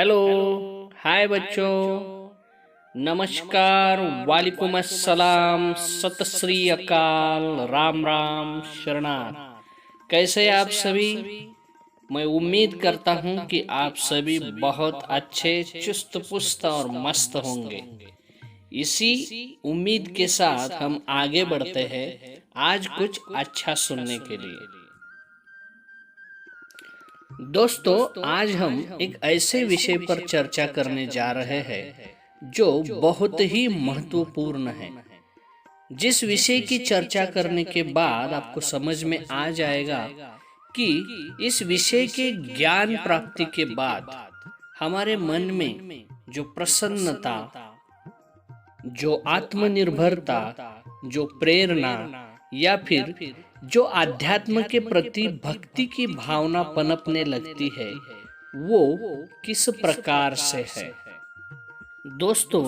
Hello. हाय बच्चों, नमस्कार, वालेकुम अस्सलाम, सत श्री अकाल, राम राम, शरणार्थ। कैसे आप सभी? मैं उम्मीद करता हूँ कि आप सभी बहुत अच्छे, चुस्त पुस्त और मस्त होंगे। इसी उम्मीद के साथ हम आगे बढ़ते हैं आज कुछ अच्छा सुनने के लिए। दोस्तों, आज हम एक ऐसे विषय पर चर्चा करने जा रहे हैं जो बहुत ही महत्वपूर्ण है। जिस विषय की चर्चा करने के बाद आपको समझ में आ जाएगा कि इस विषय के ज्ञान प्राप्ति के बाद हमारे मन में जो प्रसन्नता, जो आत्मनिर्भरता, जो प्रेरणा या फिर जो अध्यात्म के प्रति भक्ति की भावना पनपने लगती है, वो किस प्रकार से है। दोस्तों,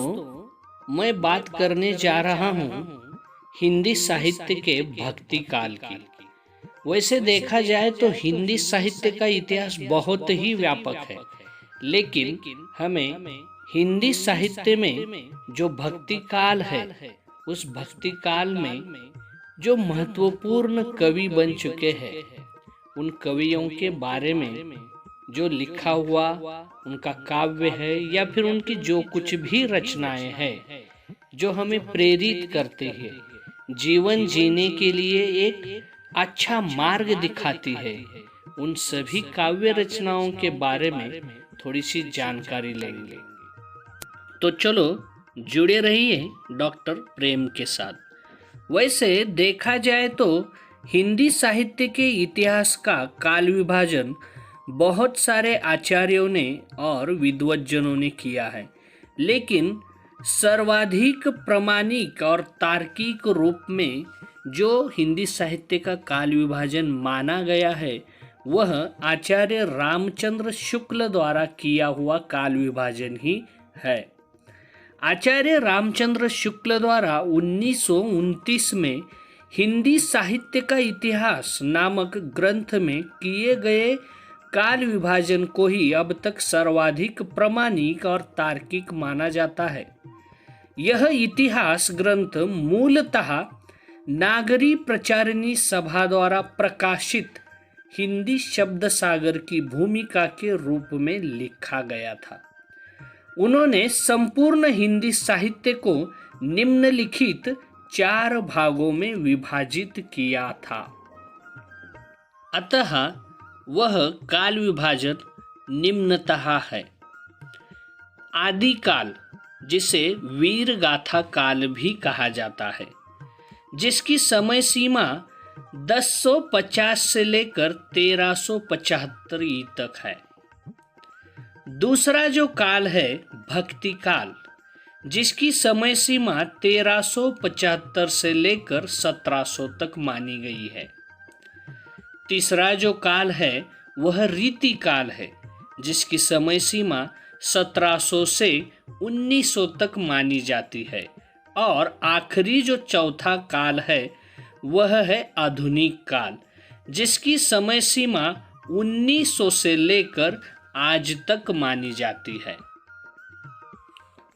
मैं बात करने जा रहा हूँ हिंदी साहित्य के भक्ति काल की। वैसे देखा जाए तो हिंदी साहित्य का इतिहास बहुत ही व्यापक है, लेकिन हमें हिंदी साहित्य में जो भक्ति काल है, उस भक्ति काल में जो महत्वपूर्ण कवि बन चुके हैं, उन कवियों के बारे में जो लिखा हुआ उनका काव्य है या फिर उनकी जो कुछ भी रचनाएं हैं जो हमें प्रेरित करते हैं, जीवन जीने के लिए एक अच्छा मार्ग दिखाती है, उन सभी काव्य रचनाओं के बारे में थोड़ी सी जानकारी लेंगे। तो चलो जुड़े रहिए डॉक्टर प्रेम के साथ। वैसे देखा जाए तो हिंदी साहित्य के इतिहास का काल विभाजन बहुत सारे आचार्यों ने और विद्वज्जनों ने किया है, लेकिन सर्वाधिक प्रामाणिक और तार्किक रूप में जो हिंदी साहित्य का काल विभाजन माना गया है, वह आचार्य रामचंद्र शुक्ल द्वारा किया हुआ काल विभाजन ही है। आचार्य रामचंद्र शुक्ल द्वारा 1929 में हिंदी साहित्य का इतिहास नामक ग्रंथ में किए गए काल विभाजन को ही अब तक सर्वाधिक प्रामाणिक और तार्किक माना जाता है। यह इतिहास ग्रंथ मूलतः नागरी प्रचारिणी सभा द्वारा प्रकाशित हिंदी शब्द सागर की भूमिका के रूप में लिखा गया था। उन्होंने संपूर्ण हिंदी साहित्य को निम्नलिखित 4 भागों में विभाजित किया था। अतः वह काल विभाजन निम्नतः है। आदिकाल, जिसे वीर गाथा काल भी कहा जाता है, जिसकी समय सीमा 1050 से लेकर 1375 तक है। दूसरा जो काल है भक्ति काल, जिसकी समय सीमा 1375 से लेकर 1700 तक मानी गई है। तीसरा जो काल है वह रीति काल है, जिसकी समय सीमा 1700 से 1900 तक मानी जाती है। और आखिरी जो चौथा काल है वह है आधुनिक काल, जिसकी समय सीमा 1900 से लेकर आज तक मानी जाती है।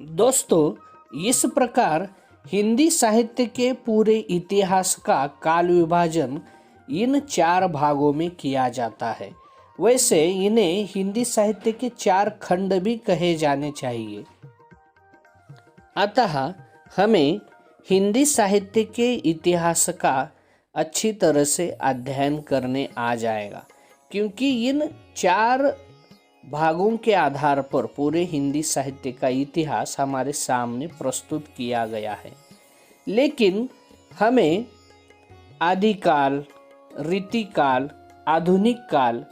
दोस्तों, इस प्रकार हिंदी साहित्य के पूरे इतिहास का काल विभाजन इन 4 भागों में किया जाता है। वैसे इन्हें हिंदी साहित्य के 4 खंड भी कहे जाने चाहिए। अतः हमें हिंदी साहित्य के इतिहास का अच्छी तरह से अध्ययन करने आ जाएगा, क्योंकि इन 4 भागों के आधार पर पूरे हिंदी साहित्य का इतिहास हमारे सामने प्रस्तुत किया गया है। लेकिन हमें आदिकाल, रीतिकाल, आधुनिक काल,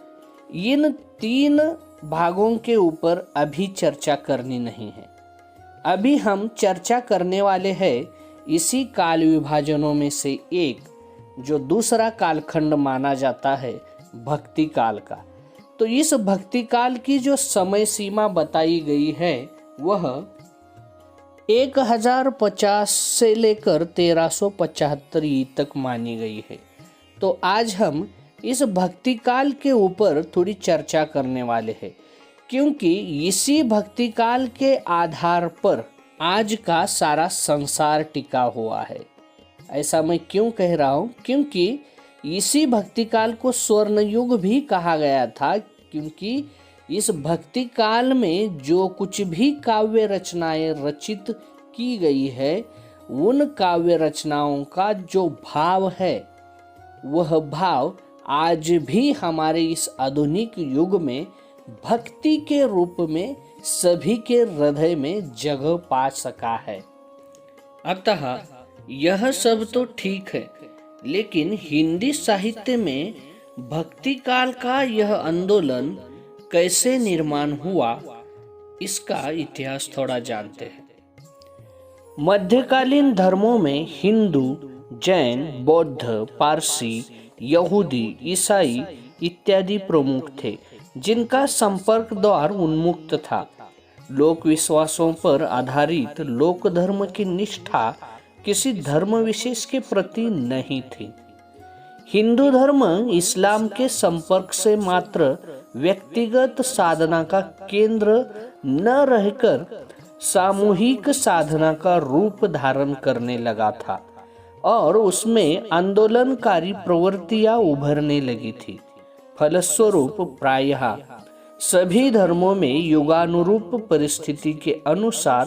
इन 3 भागों के ऊपर अभी चर्चा करनी नहीं है। अभी हम चर्चा करने वाले हैं इसी काल विभाजनों में से एक, जो दूसरा कालखंड माना जाता है भक्ति काल का। तो इस भक्ति काल की जो समय सीमा बताई गई है वह 1050 से लेकर 1375 तक मानी गई है। तो आज हम इस भक्ति काल के ऊपर थोड़ी चर्चा करने वाले हैं क्योंकि इसी भक्ति काल के आधार पर आज का सारा संसार टिका हुआ है। ऐसा मैं क्यों कह रहा हूँ? क्योंकि इसी भक्ति काल को स्वर्ण युग भी कहा गया था, क्योंकि इस भक्ति काल में जो कुछ भी काव्य रचनाएं रचित की गई है, उन काव्य रचनाओं का जो भाव है, वह भाव आज भी हमारे इस आधुनिक युग में भक्ति के रूप में सभी के हृदय में जगह पा सका है। अतः यह सब तो ठीक है, लेकिन हिंदी साहित्य में भक्ति काल का यह आंदोलन कैसे निर्माण हुआ, इसका इतिहास थोड़ा जानते हैं। मध्यकालीन धर्मों में हिंदू, जैन, बौद्ध, पारसी, यहूदी, ईसाई इत्यादि प्रमुख थे, जिनका संपर्क द्वार उन्मुक्त था। लोक विश्वासों पर आधारित लोक धर्म की निष्ठा किसी धर्म विशेष के प्रति नहीं थी। हिंदू धर्म इस्लाम के संपर्क से मात्र व्यक्तिगत साधना का केंद्र न रहकर सामूहिक साधना का रूप धारण करने लगा था और उसमें आंदोलनकारी प्रवृत्तियां उभरने लगी थी। फलस्वरूप प्रायः सभी धर्मों में युगानुरूप परिस्थिति के अनुसार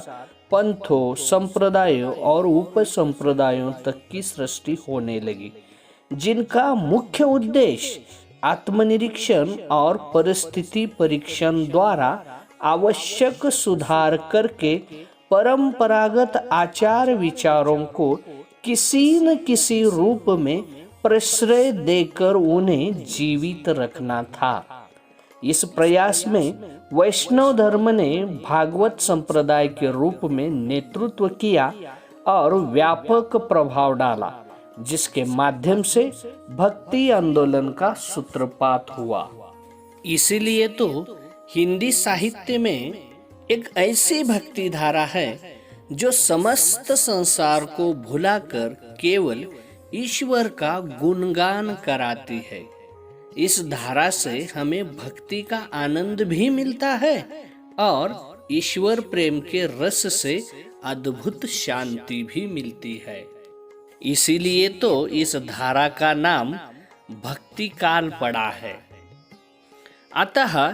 पंथों, संप्रदायों और उपसंप्रदायों तक की सृष्टि होने लगी, जिनका मुख्य उद्देश्य आत्मनिरीक्षण और परिस्थिति परीक्षण द्वारा आवश्यक सुधार करके परंपरागत आचार विचारों को किसी न किसी रूप में प्रश्रय देकर उन्हें जीवित रखना था। इस प्रयास में वैष्णव धर्म ने भागवत संप्रदाय के रूप में नेतृत्व किया और व्यापक प्रभाव डाला, जिसके माध्यम से भक्ति आंदोलन का सूत्रपात हुआ। इसीलिए तो हिंदी साहित्य में एक ऐसी भक्ति धारा है जो समस्त संसार को भुलाकर केवल ईश्वर का गुणगान कराती है। इस धारा से हमें भक्ति का आनंद भी मिलता है और ईश्वर प्रेम के रस से अद्भुत शांति भी मिलती है। इसीलिए तो इस धारा का नाम भक्ति काल पड़ा है। अतः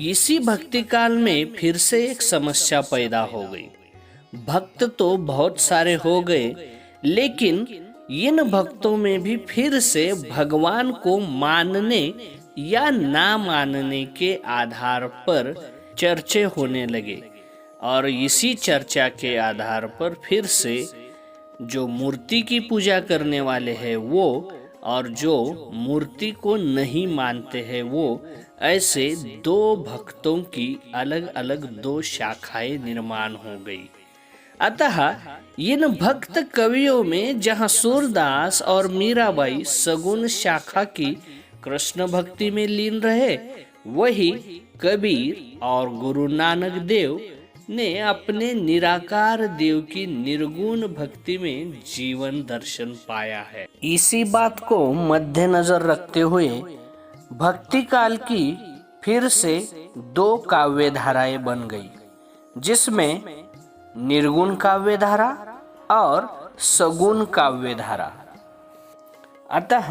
इसी भक्ति काल में फिर से एक समस्या पैदा हो गई। भक्त तो बहुत सारे हो गए, लेकिन इन भक्तों में भी फिर से भगवान को मानने या ना मानने के आधार पर चर्चे होने लगे और इसी चर्चा के आधार पर फिर से जो मूर्ति की पूजा करने वाले हैं वो और जो मूर्ति को नहीं मानते हैं वो, ऐसे दो भक्तों की अलग अलग दो शाखाएं निर्माण हो गई। अतः इन भक्त कवियों में जहाँ सूरदास और मीराबाई सगुण शाखा की कृष्ण भक्ति में लीन रहे, वही कबीर और गुरु नानक देव ने अपने निराकार देव की निर्गुण भक्ति में जीवन दर्शन पाया है। इसी बात को मद्देनजर रखते हुए भक्ति काल की फिर से दो काव्य धाराएं बन गई, जिसमें निर्गुण काव्य धारा और सगुण काव्य धारा। अतः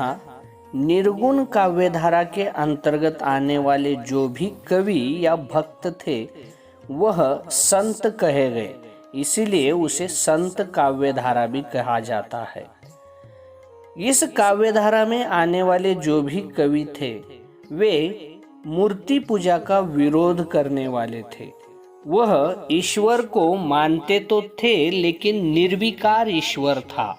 निर्गुण काव्य धारा के अंतर्गत आने वाले जो भी कवि या भक्त थे वह संत कहे गए, इसीलिए उसे संत काव्य धारा भी कहा जाता है। इस काव्य धारा में आने वाले जो भी कवि थे वे मूर्ति पूजा का विरोध करने वाले थे। वह ईश्वर को मानते तो थे, लेकिन निर्विकार ईश्वर था।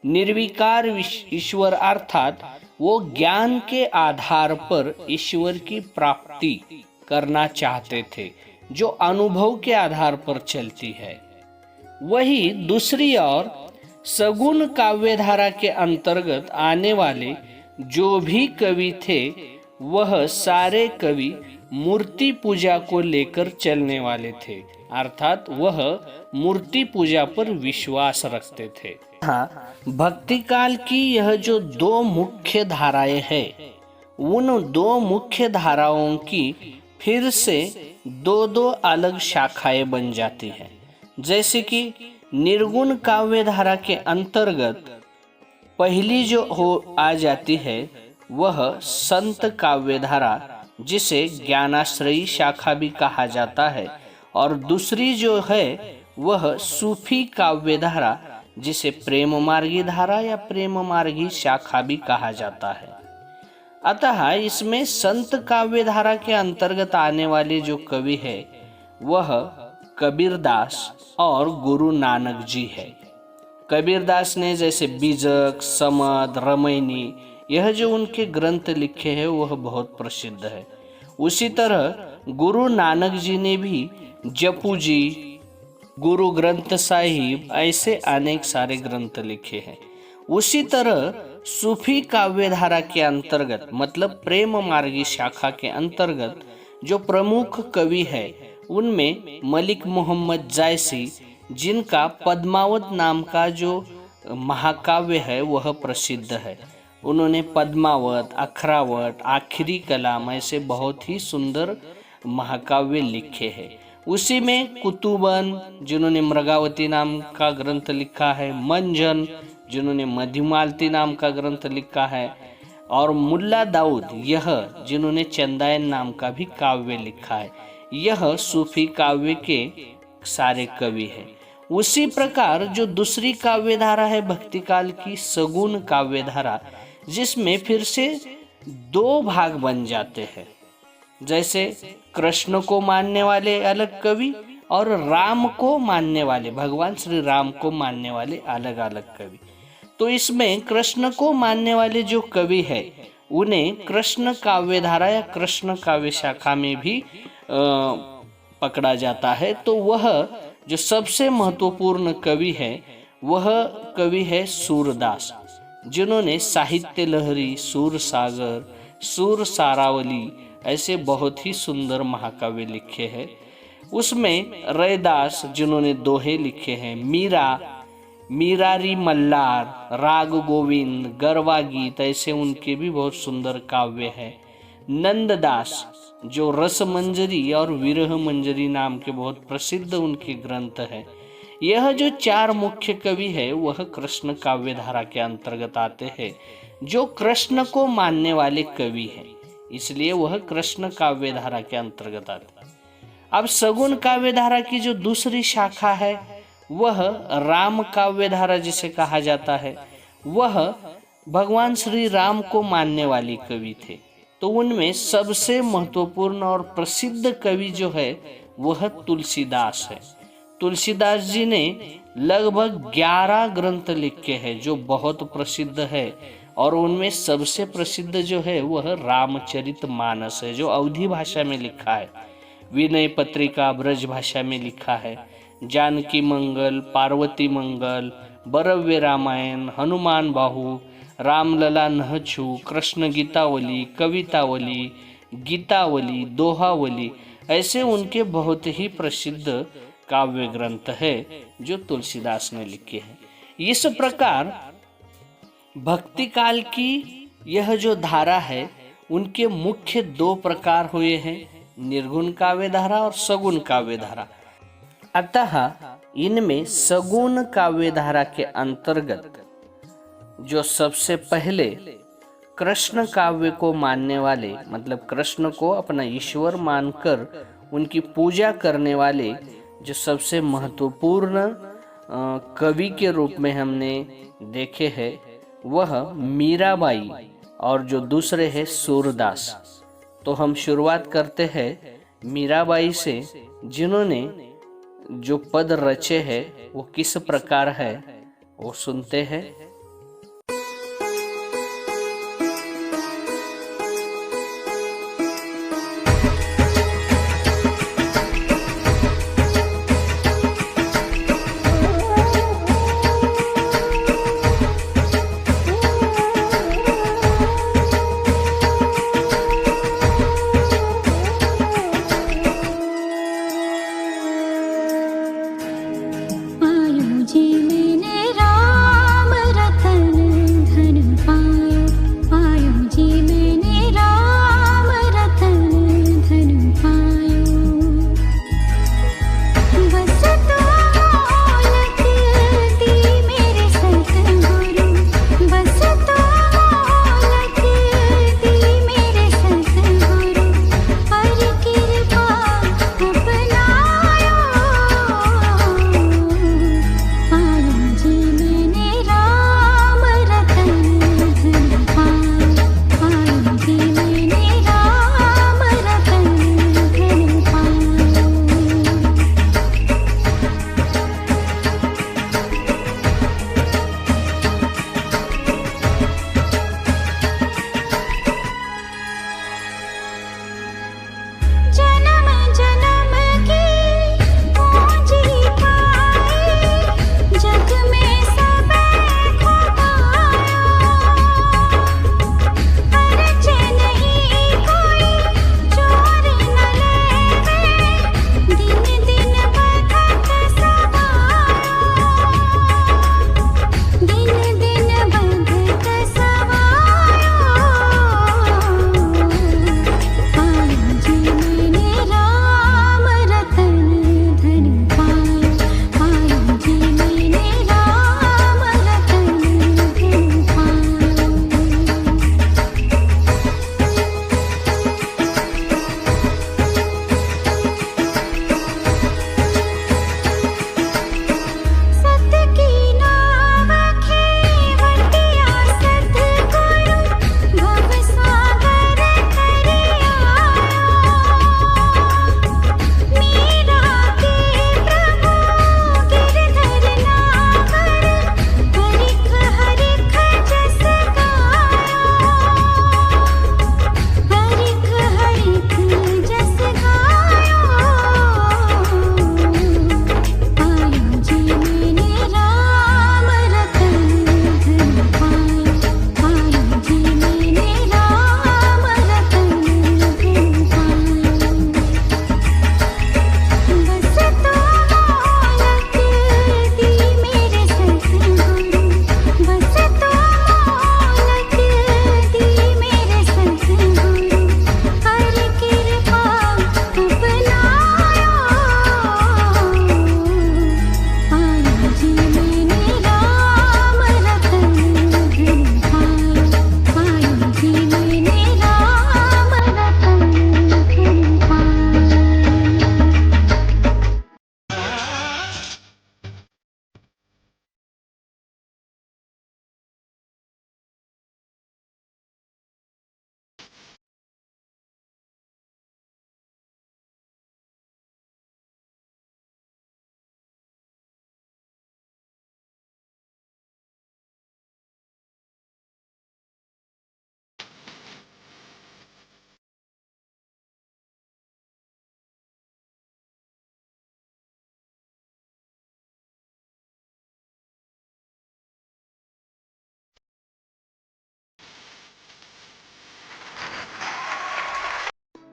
निर्विकार ईश्वर अर्थात वो ज्ञान के आधार पर ईश्वर की प्राप्ति करना चाहते थे, जो अनुभव के आधार पर चलती है। वही दूसरी ओर सगुण काव्य धारा के अंतर्गत आने वाले जो भी कवि थे वह सारे कवि मूर्ति पूजा को लेकर चलने वाले थे, अर्थात वह मूर्ति पूजा पर विश्वास रखते थे। हाँ, भक्ति काल की यह जो दो मुख्य धाराएं हैं, उन दो मुख्य धाराओं की फिर से दो दो अलग शाखाएं बन जाती है। जैसे कि निर्गुण काव्य धारा के अंतर्गत पहली जो आ जाती है वह संत काव्य धारा, जिसे ज्ञानाश्रयी शाखा भी कहा जाता है, और दूसरी जो है वह सूफी काव्य धारा, जिसे प्रेम मार्गी धारा या प्रेम मार्गी शाखा भी कहा जाता है। अतः इसमें संत काव्य धारा के अंतर्गत आने वाले जो कवि है वह कबीरदास और गुरु नानक जी है। कबीरदास ने जैसे बीजक, समद, रमैनी, यह जो उनके ग्रंथ लिखे हैं वह बहुत प्रसिद्ध है। उसी तरह गुरु नानक जी ने भी जपू जी, गुरु ग्रंथ साहिब, ऐसे अनेक सारे ग्रंथ लिखे हैं। उसी तरह सूफी काव्य धारा के अंतर्गत, मतलब प्रेम मार्गी शाखा के अंतर्गत जो प्रमुख कवि है उनमें मलिक मोहम्मद जायसी, जिनका पद्मावत नाम का जो महाकाव्य है वह प्रसिद्ध है। उन्होंने पद्मावत, अखरावत, आखिरी कलाम ऐसे बहुत ही सुंदर महाकाव्य लिखे हैं। उसी में कुतुबन, जिन्होंने मृगावती नाम का ग्रंथ लिखा है, मंजन, जिन्होंने मधुमालती नाम का ग्रंथ लिखा है, और मुल्ला दाऊद, यह जिन्होंने चंदायन नाम का भी काव्य लिखा है। यह सूफी काव्य के सारे कवि हैं। उसी प्रकार जो दूसरी काव्य धारा है भक्ति काल की सगुण काव्य धारा, जिसमें फिर से दो भाग बन जाते हैं। जैसे कृष्ण को मानने वाले अलग कवि और राम को मानने वाले, भगवान श्री राम को मानने वाले अलग अलग कवि। तो इसमें कृष्ण को मानने वाले जो कवि है उन्हें कृष्ण काव्य धारा या कृष्ण काव्य शाखा में भी पकड़ा जाता है। तो वह जो सबसे महत्वपूर्ण कवि है वह कवि है सूरदास, जिन्होंने साहित्य लहरी, सूर सागर, सूर सारावली ऐसे बहुत ही सुंदर महाकाव्य लिखे हैं। उसमें रैदास, जिन्होंने दोहे लिखे हैं, मीरा, मीरारी मल्लार, राग गोविंद, गरबा गीत, ऐसे उनके भी बहुत सुंदर काव्य हैं। नंददास, जो रस मंजरी और विरह मंजरी नाम के बहुत प्रसिद्ध उनके ग्रंथ है। यह जो चार मुख्य कवि है वह कृष्ण काव्य धारा के अंतर्गत आते हैं, जो कृष्ण को मानने वाले कवि हैं, इसलिए वह कृष्ण काव्य धारा के अंतर्गत आते हैं। अब सगुण काव्य धारा की जो दूसरी शाखा है वह राम काव्य धारा जिसे कहा जाता है, वह भगवान श्री राम को मानने वाली कवि थे। तो उनमें सबसे महत्वपूर्ण और प्रसिद्ध कवि जो है वह तुलसीदास है। तुलसीदास जी ने लगभग 11 ग्रंथ लिखे हैं जो बहुत प्रसिद्ध है, और उनमें सबसे प्रसिद्ध जो है वह रामचरितमानस है, जो अवधी भाषा में लिखा है। विनय पत्रिका ब्रज भाषा में लिखा है। जानकी मंगल, पार्वती मंगल, बरव्य रामायण, हनुमान बाहु, रामलला नहछु, कृष्ण गीतावली, कवितावली, गीतावली, दोहावली, ऐसे उनके बहुत ही प्रसिद्ध काव्य ग्रंथ है जो तुलसीदास ने लिखे हैं। इस प्रकार भक्ति काल की यह जो धारा है उनके मुख्य दो प्रकार हुए हैं, निर्गुण काव्य धारा और सगुण काव्य धारा। अतः इनमें सगुण काव्य धारा के अंतर्गत जो सबसे पहले कृष्ण काव्य को मानने वाले, मतलब कृष्ण को अपना ईश्वर मानकर उनकी पूजा करने वाले जो सबसे महत्वपूर्ण कवि के रूप में हमने देखे हैं वह मीराबाई और जो दूसरे हैं सूरदास। तो हम शुरुआत करते हैं मीराबाई से, जिन्होंने जो पद रचे हैं वो किस प्रकार है वो सुनते हैं। जी मैंने राम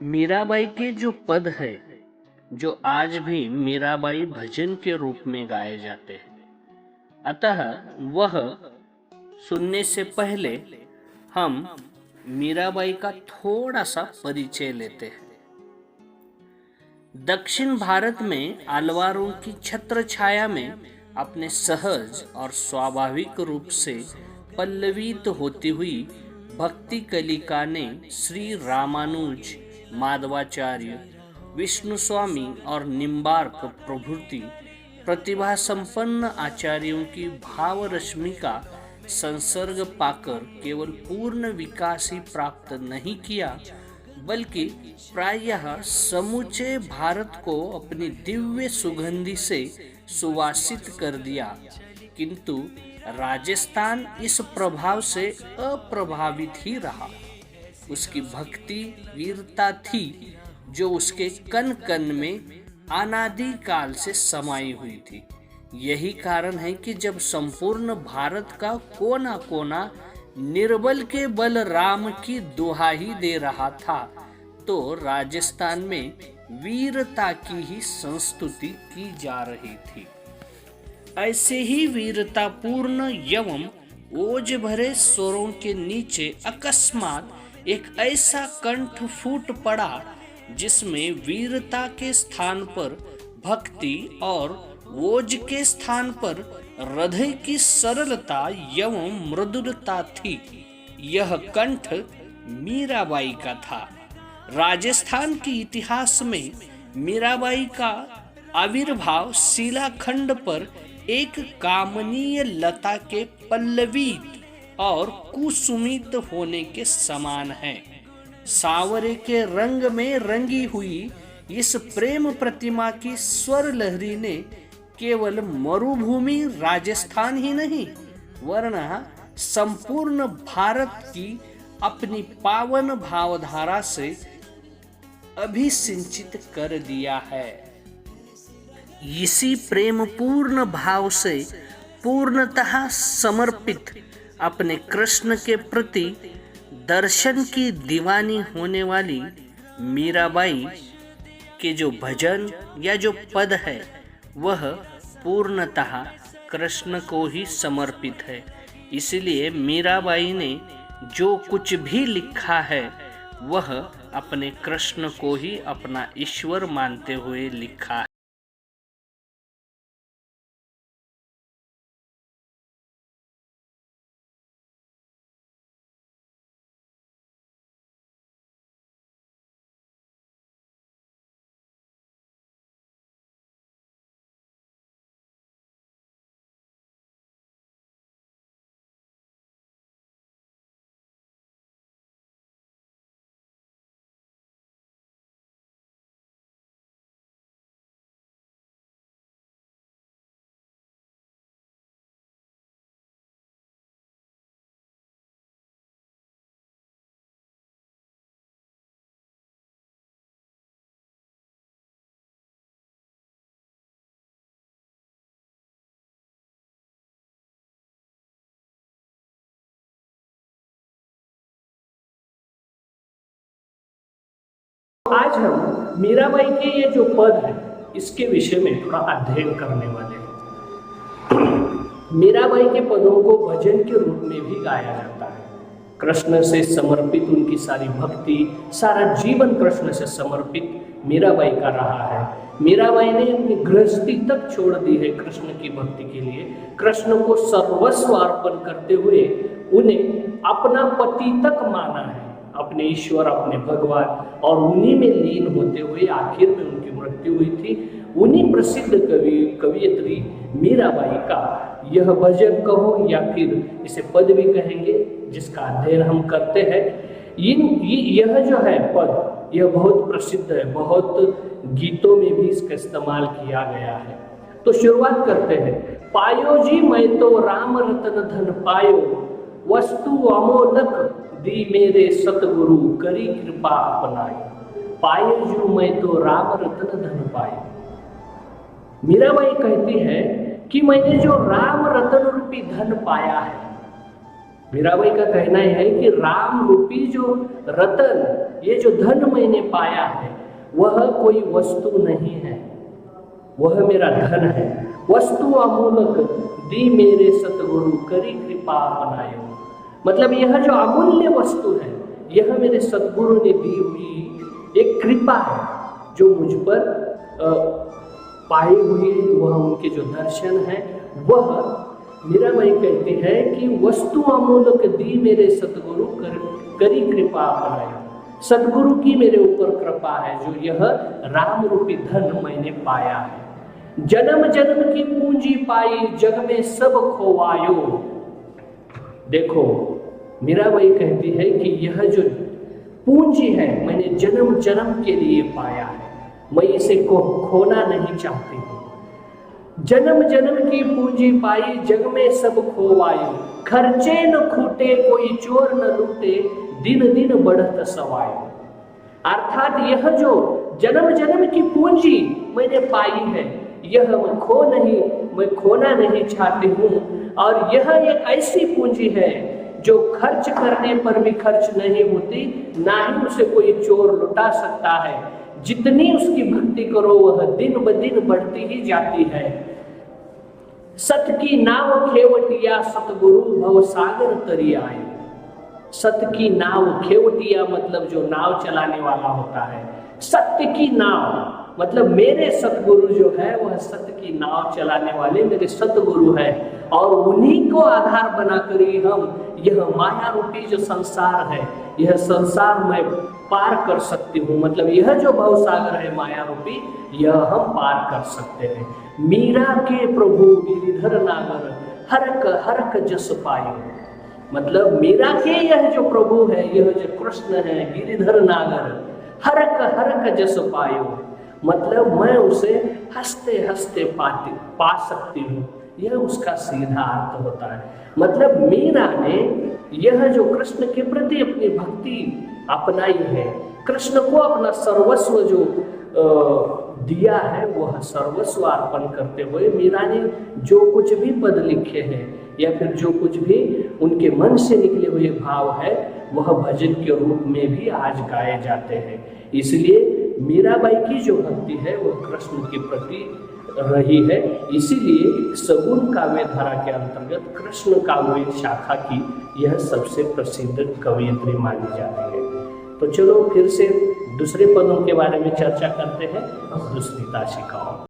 मीराबाई के जो पद है, जो आज भी मीराबाई भजन के रूप में गाए जाते हैं, अतः वह सुनने से पहले हम मीराबाई का थोड़ा सा परिचय लेते हैं। दक्षिण भारत में आलवारों की छत्र छाया में अपने सहज और स्वाभाविक रूप से पल्लवित होती हुई भक्ति कलिका ने श्री रामानुज, माधवाचार्य, विष्णु स्वामी और निम्बार्क प्रभृति प्रतिभा संपन्न आचार्यों की भाव रश्मि का संसर्ग पाकर केवल पूर्ण विकास ही प्राप्त नहीं किया, बल्कि प्रायः समूचे भारत को अपनी दिव्य सुगंधि से सुवासित कर दिया। किंतु राजस्थान इस प्रभाव से अप्रभावित ही रहा। उसकी भक्ति वीरता थी जो उसके कण कण में अनादि काल से समाई हुई थी। यही कारण है कि जब संपूर्ण भारत का कोना कोना निर्बल के बल राम की दुहाई दे रहा था, तो राजस्थान में वीरता की ही संस्तुति की जा रही थी। ऐसे ही वीरतापूर्ण एवं ओज भरे स्वरों के नीचे अकस्मात एक ऐसा कंठ फूट पड़ा जिसमें वीरता के स्थान पर भक्ति और ओज के स्थान पर हृदय की सरलता एवं मृदुलता थी। यह कंठ मीराबाई का था। राजस्थान के इतिहास में मीराबाई का आविर्भाव शिलाखंड पर एक कामनीय लता के पल्लवित और कुसुमित होने के समान है। सांवरे के रंग में रंगी हुई इस प्रेम प्रतिमा की स्वर लहरी ने केवल मरुभूमि राजस्थान ही नहीं, वरन संपूर्ण भारत की अपनी पावन भावधारा से अभिसिंचित कर दिया है। इसी प्रेम पूर्ण भाव से पूर्णतः समर्पित अपने कृष्ण के प्रति दर्शन की दीवानी होने वाली मीराबाई के जो भजन या जो पद है, वह पूर्णतः कृष्ण को ही समर्पित है। इसलिए मीराबाई ने जो कुछ भी लिखा है, वह अपने कृष्ण को ही अपना ईश्वर मानते हुए लिखा है। आज हम मीराबाई के ये जो पद है, इसके विषय में थोड़ा अध्ययन करने वाले हैं। मीराबाई के पदों को भजन के रूप में भी गाया जाता है। कृष्ण से समर्पित उनकी सारी भक्ति, सारा जीवन कृष्ण से समर्पित मीराबाई का रहा है। मीराबाई ने अपनी गृहस्थी तक छोड़ दी है कृष्ण की भक्ति के लिए। कृष्ण को सर्वस्व अर्पण करते हुए उन्हें अपना पति तक माना है, अपने ईश्वर, अपने भगवान, और उन्हीं में लीन होते हुए आखिर में उनकी मृत्यु हुई थी। उन्हीं प्रसिद्ध कवियत्री मीराबाई का यह भजन कहो या फिर इसे पद भी कहेंगे, जिसका अध्ययन हम करते हैं। यह जो है पद, यह बहुत प्रसिद्ध है, बहुत गीतों में भी इसका इस्तेमाल किया गया है। तो शुरुआत करते हैं। पायो जी मैं तो राम रतन धन पायो, वस्तु अमोलक दी मेरे सतगुरु, करी कृपा अपनाई। पायो जी मैं तो राम रतन धन पायो। मीराबाई कहती है कि मैंने जो राम रतन रूपी धन पाया है, मीराबाई का कहना है कि राम रूपी जो रतन, ये जो धन मैंने पाया है, वह कोई वस्तु नहीं है, वह मेरा धन है। वस्तु अमूलक दी मेरे सतगुरु करी कृपा अपनायो। मतलब यह जो अमूल्य वस्तु है, यह मेरे सतगुरु ने दी हुई एक कृपा है, जो मुझ पर पाई हुई, वह उनके जो दर्शन है, वह मीराबाई कहती है कि वस्तु अमूलक दी मेरे सतगुरु करी कृपा अपनायो। सतगुरु की मेरे ऊपर कृपा है, जो यह राम रूपी धन मैंने पाया है। जन्म जन्म की पूंजी पाई जग में सब खोवायो। देखो, मीराबाई कहती है कि यह जो पूंजी है, मैंने जन्म जन्म के लिए पाया है, मैं इसे खोना नहीं चाहती हूँ। जन्म जन्म की पूंजी पाई जग में सब खोवायो, खर्चे न खूटे कोई चोर न लूटे, दिन दिन बढ़त सवायो। अर्थात यह जो जन्म जन्म की पूंजी मैंने पाई है, यह मैं खोना नहीं चाहती हूँ। और यह एक ऐसी पूंजी है जो खर्च करने पर भी खर्च नहीं होती, ना ही उसे कोई चोर लुटा सकता है। जितनी उसकी भक्ति करो, वह दिन ब दिन बढ़ती ही जाती है। सत की नाव खेवटिया सतगुरु भव सागर तरी आए। सत की नाव, खेवटिया मतलब जो नाव चलाने वाला होता है। सत्य की नाव मतलब मेरे सतगुरु जो है, वह सत्य की नाव चलाने वाले मेरे सतगुरु है, और उन्हीं को आधार बनाकर ही हम यह माया रूपी जो संसार है, यह संसार मैं पार कर सकती हूँ। मतलब यह जो भवसागर है माया रूपी, यह हम पार कर सकते हैं। मीरा के प्रभु गिरिधर नागर हरक जस पायो। मतलब मीरा के यह जो प्रभु है, यह जो कृष्ण है, गिरिधर नागर हरक जस पायो। मतलब मैं उसे हंसते हंसते पा सकती हूँ, यह उसका सीधा अर्थ होता है। मतलब मीरा ने यह जो कृष्ण के प्रति अपनी भक्ति अपनाई है, कृष्ण को अपना सर्वस्व जो दिया है, वह सर्वस्व अर्पण करते हुए मीरा ने जो कुछ भी पद लिखे हैं, या फिर जो कुछ भी उनके मन से निकले हुए भाव है, वह भजन के रूप में भी आज गाए जाते हैं। इसलिए मीराबाई की जो भक्ति है, वह कृष्ण के प्रति रही है। इसीलिए सगुन काव्य धारा के अंतर्गत कृष्ण काव्य शाखा की यह सबसे प्रसिद्ध कवयित्री मानी जाती है। तो चलो फिर से दूसरे पदों के बारे में चर्चा करते हैं। दूसरी ताशिकाओं,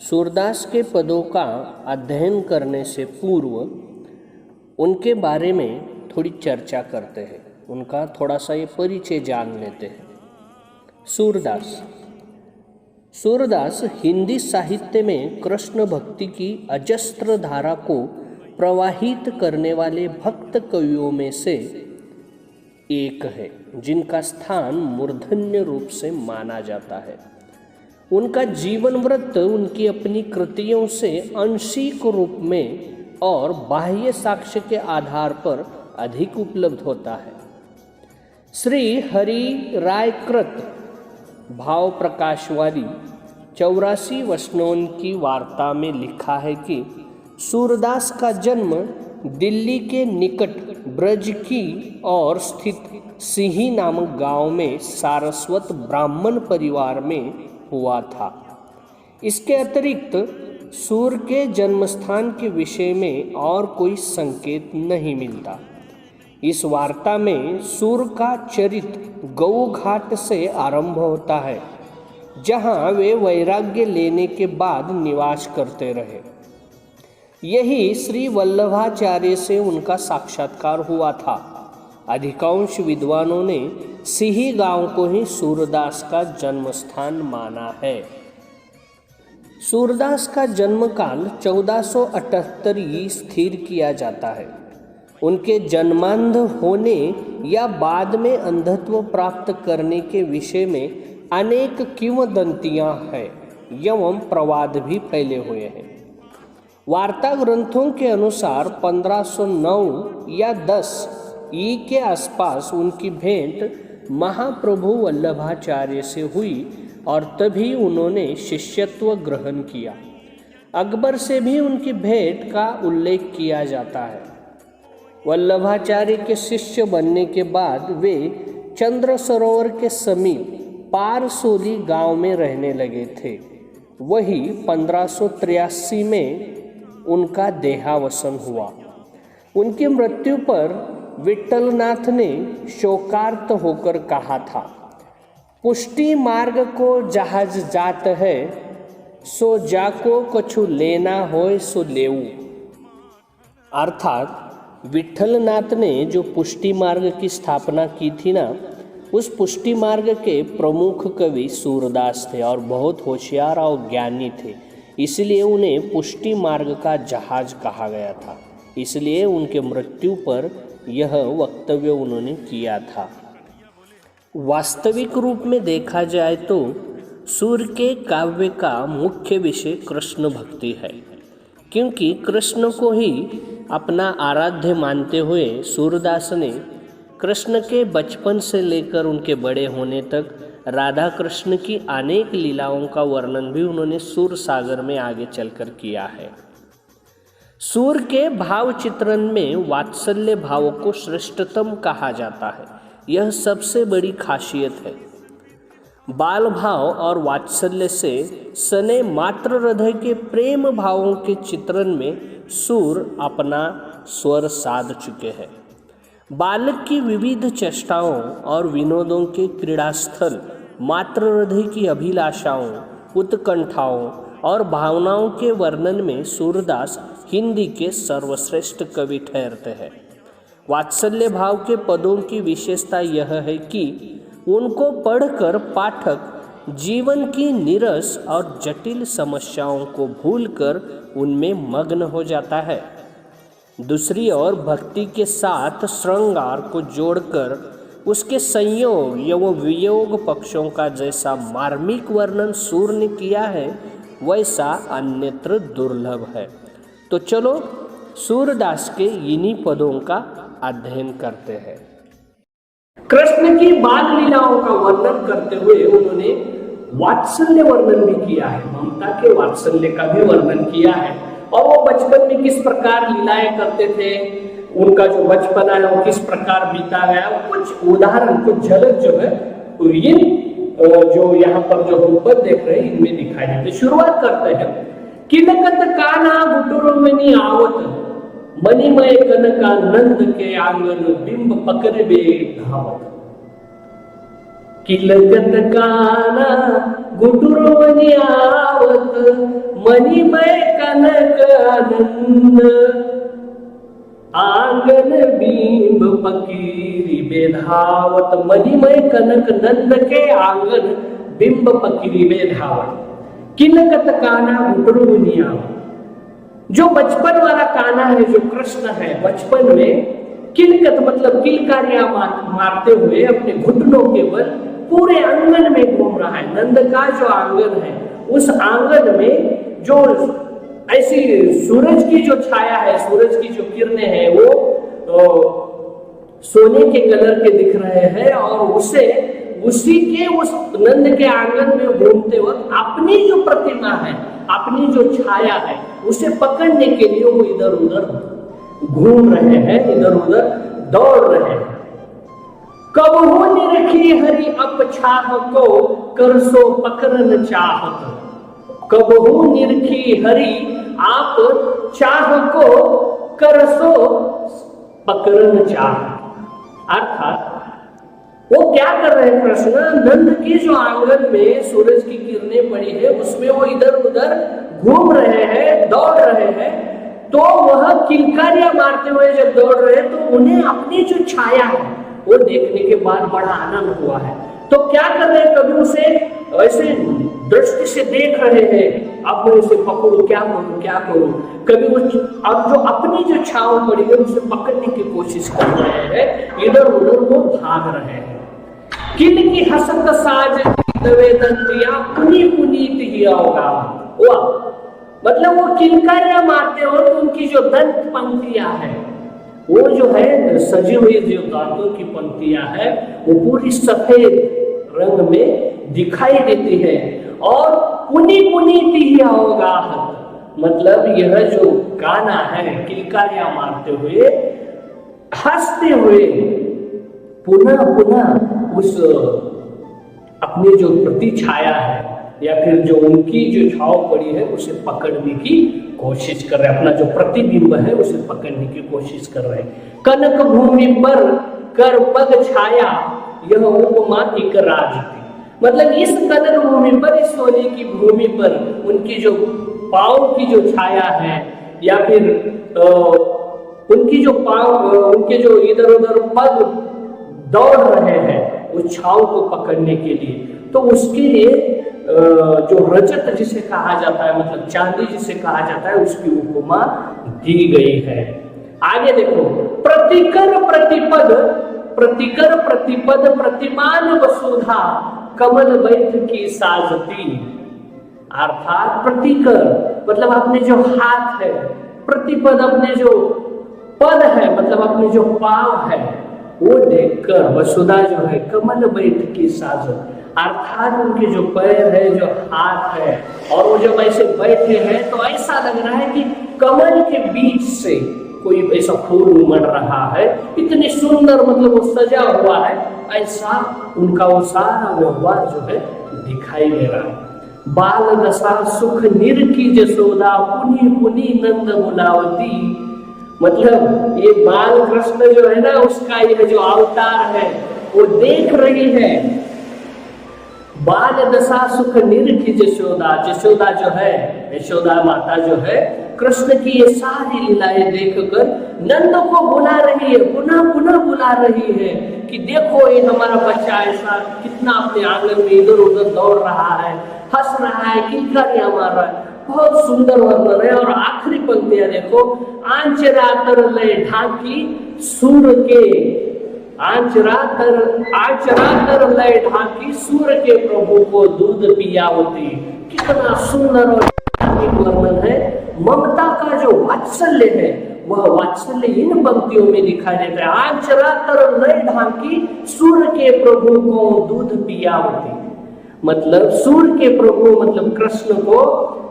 सूरदास के पदों का अध्ययन करने से पूर्व उनके बारे में थोड़ी चर्चा करते हैं, उनका थोड़ा सा ये परिचय जान लेते हैं। सूरदास हिंदी साहित्य में कृष्ण भक्ति की अजस्त्र धारा को प्रवाहित करने वाले भक्त कवियों में से एक है, जिनका स्थान मूर्धन्य रूप से माना जाता है। उनका जीवन वृत्त उनकी अपनी कृतियों से आंशिक रूप में और बाह्य साक्ष्य के आधार पर अधिक उपलब्ध होता है। श्री हरि राय कृत भाव प्रकाशवादी 84 वचनों की वार्ता में लिखा है कि सूरदास का जन्म दिल्ली के निकट ब्रज की और स्थित सिंही नामक गांव में सारस्वत ब्राह्मण परिवार में हुआ था। इसके अतिरिक्त सूर के जन्मस्थान के विषय में और कोई संकेत नहीं मिलता। इस वार्ता में सूर का चरित्र गौ घाट से आरंभ होता है, जहां वे वैराग्य लेने के बाद निवास करते रहे। यही श्री वल्लभाचार्य से उनका साक्षात्कार हुआ था। अधिकांश विद्वानों ने सिंही गांव को ही सूरदास का जन्मस्थान माना है। सूरदास का जन्मकाल 1478 स्थिर किया जाता है। उनके जन्मांध होने या बाद में अंधत्व प्राप्त करने के विषय में अनेक किंवदंतियां हैं एवं प्रवाद भी फैले हुए हैं। वार्ता ग्रंथों के अनुसार 1509 या 10 ई के आसपास उनकी भेंट महाप्रभु वल्लभाचार्य से हुई और तभी उन्होंने शिष्यत्व ग्रहण किया। अकबर से भी उनकी भेंट का उल्लेख किया जाता है। वल्लभाचार्य के शिष्य बनने के बाद वे चंद्र सरोवर के समीप पारसोली गांव में रहने लगे थे। वही 1583 में उनका देहावसन हुआ। उनकी मृत्यु पर विट्ठलनाथ ने शोकार्त होकर कहा था, पुष्टि मार्ग को जहाज जात है, सो जाको कछु लेना होय सो लेऊ। अर्थात विट्ठलनाथ ने जो पुष्टि मार्ग की स्थापना की थी ना, उस पुष्टि मार्ग के प्रमुख कवि सूरदास थे और बहुत होशियार और ज्ञानी थे, इसलिए उन्हें पुष्टि मार्ग का जहाज कहा गया था। इसलिए उनके मृत्यु पर यह वक्तव्य उन्होंने किया था। वास्तविक रूप में देखा जाए तो सूर्य के काव्य का मुख्य विषय कृष्ण भक्ति है, क्योंकि कृष्ण को ही अपना आराध्य मानते हुए सूरदास ने कृष्ण के बचपन से लेकर उनके बड़े होने तक राधा कृष्ण की अनेक लीलाओं का वर्णन भी उन्होंने सूर सागर में आगे चलकर किया है। सूर के भाव चित्रण में वात्सल्य भाव को श्रेष्ठतम कहा जाता है। यह सबसे बड़ी खासियत है। बाल भाव और वात्सल्य से सने मात्र हृदय के प्रेम भावों के चित्रण में सूर अपना स्वर साध चुके हैं। बालक की विविध चेष्टाओं और विनोदों के क्रीड़ास्थल, मात्र हृदय की अभिलाषाओं, उत्कंठाओं और भावनाओं के वर्णन में सूरदास हिंदी के सर्वश्रेष्ठ कवि ठहरते हैं। वात्सल्य भाव के पदों की विशेषता यह है कि उनको पढ़कर पाठक जीवन की नीरस और जटिल समस्याओं को भूलकर उनमें मग्न हो जाता है। दूसरी ओर भक्ति के साथ श्रृंगार को जोड़कर उसके संयोग एवं वियोग पक्षों का जैसा मार्मिक वर्णन सूर ने किया है, वैसा अन्यत्र दुर्लभ है। तो चलो सूरदास के इन्हीं पदों का अध्ययन करते हैं। कृष्ण की बाल लीलाओं का वर्णन करते हुए उन्होंने वात्सल्य वर्णन भी किया है, ममता के वात्सल्य का भी वर्णन किया है, और वो बचपन में किस प्रकार लीलाएं करते थे, उनका जो बचपन है वो किस प्रकार बीता गया, कुछ उदाहरण, कुछ झलक जो है ये जो यहाँ पर जो हम पद देख रहे हैं इनमें दिखाई देते। शुरुआत करते हैं। किलकत काना गुटुरमणि आवत, मणिमय कनका नंद के आंगन बिंब पकड़बे धावत। किलकत काना गुटुरमणि आवत, मणिमय कनक आनंद आंगन बिंब पकीरी बेधावत। मणिमय कनक नंद के आंगन बिंब पकीरी बेधावत। किलकत काना गुटुरमणि आवत, जो बचपन वाला काना है, जो कृष्ण है, बचपन में किलकत मतलब किलकारियां मारते हुए अपने घुटनों के बल पूरे आंगन में घूम रहा है। नंद का जो आंगन है, उस आंगन में जो ऐसी सूरज की जो छाया है, सूरज की जो किरणें हैं, वो सोने के कलर के दिख रहे हैं, और उसी के उस नंद के आंगन में घूमते वक्त अपनी जो प्रतिमा है, अपनी जो छाया है, उसे पकड़ने के लिए वो इधर उधर घूम रहे हैं, इधर उधर दौड़ रहे हैं। कब हो निरखी हरि अप छाह को, करसो पकड़न चाहत। कब हो निरखी हरि आप चाह को, करसो पकड़न चाहत। अर्थात वो क्या कर रहे हैं कृष्ण, नंद के जो आंगन में सूरज की किरणें पड़ी है उसमें वो इधर उधर घूम रहे हैं, दौड़ रहे हैं। तो वह किलकारियां मारते हुए जब दौड़ रहे हैं तो उन्हें अपनी जो छाया है वो देखने के बाद बड़ा आनंद हुआ है। तो क्या कर रहे हैं, कभी उसे ऐसे दृष्टि से देख रहे हैं, अब मैं उसे पकड़ू, क्या करूं क्या करूं। कभी वो अब जो अपनी जो छाव पड़ी है उसे पकड़ने की कोशिश कर रहे हैं, इधर उधर वो भाग रहे हैं। किल की हसत साज दंतिया पुनी पुनीत ही होगा। मतलब वो किलकारियां मारते हो तो उनकी जो दंत पंक्तियां है वो जो है सजी हुई जो दांतों की पंक्तियां है वो पूरी सफेद रंग में दिखाई देती है। और पुनी पुनीति ही अवगाहत, मतलब यह जो गाना है किलकारियां मारते हुए हंसते हुए पुनः पुनः उस अपनी जो प्रतिछाया है या फिर जो उनकी जो छाव पड़ी है उसे पकड़ने की कोशिश कर रहे हैं, अपना जो प्रतिबिंब है उसे पकड़ने की कोशिश कर रहे हैं। कनक भूमि पर कर पग छाया यह उपमा एक राज थी, मतलब इस कनक भूमि पर, इस सोने की भूमि पर उनकी जो पाँव की जो छाया है या फिर उनकी जो पाँव, उनके जो इधर उधर पग दौड़ रहे हैं उस छाव को पकड़ने के लिए, तो उसके लिए जो रजत जिसे कहा जाता है, मतलब चांदी जिसे कहा जाता है, उसकी उपमा दी गई है। आगे देखो, प्रतिकर प्रतिपद, प्रतिकर प्रतिपद प्रतिमान वसुधा कमल बैठ की साजती, अर्थात प्रतिकर मतलब अपने जो हाथ है, प्रतिपद अपने जो पद है मतलब अपने जो पांव है वो देखकर वसुधा जो है कमल बैठ की साजत, अर्थात उनके जो पैर है, जो हाथ है और वो जब ऐसे बैठे हैं तो ऐसा लग रहा है कि कमल के बीच से कोई ऐसा फूल उमड़ रहा है, इतनी सुंदर मतलब वो सजा हुआ है, ऐसा उनका वो सारा व्यवहार जो है दिखाई दे रहा है। बाल दशा सुख निरखी जसोदा पुनी पुनी नंद मुलावती, मतलब ये बाल कृष्ण जो है ना उसका यह जो अवतार है वो देख रही है। बाल दशा सुख निरखी जशोदा, जशोदा जो है, यशोदा माता जो है कृष्ण की ये सारी लीलाएं देखकर नंद को बुला रही है, पुनः पुनः बुला रही है कि देखो ये हमारा बच्चा ऐसा कितना अपने आंगन में इधर उधर दौड़ रहा है, हंस रहा है, किलकारियां मार रहा है, बहुत सुंदर वर्णन है। और आखिरी पंक्तियां देखो, आंचरातर लय ढाकी सूर के, आंचरातर लय ढाकी सूर के प्रभु को दूध पियावती, कितना सुंदर और वर्णन है। ममता का जो वात्सल्य है वह वात्सल्य इन पंक्तियों में दिखाई देता है। आंचरातर लय ढाकी सूर के प्रभु को दूध पियावती, मतलब सूर के प्रभु मतलब कृष्ण को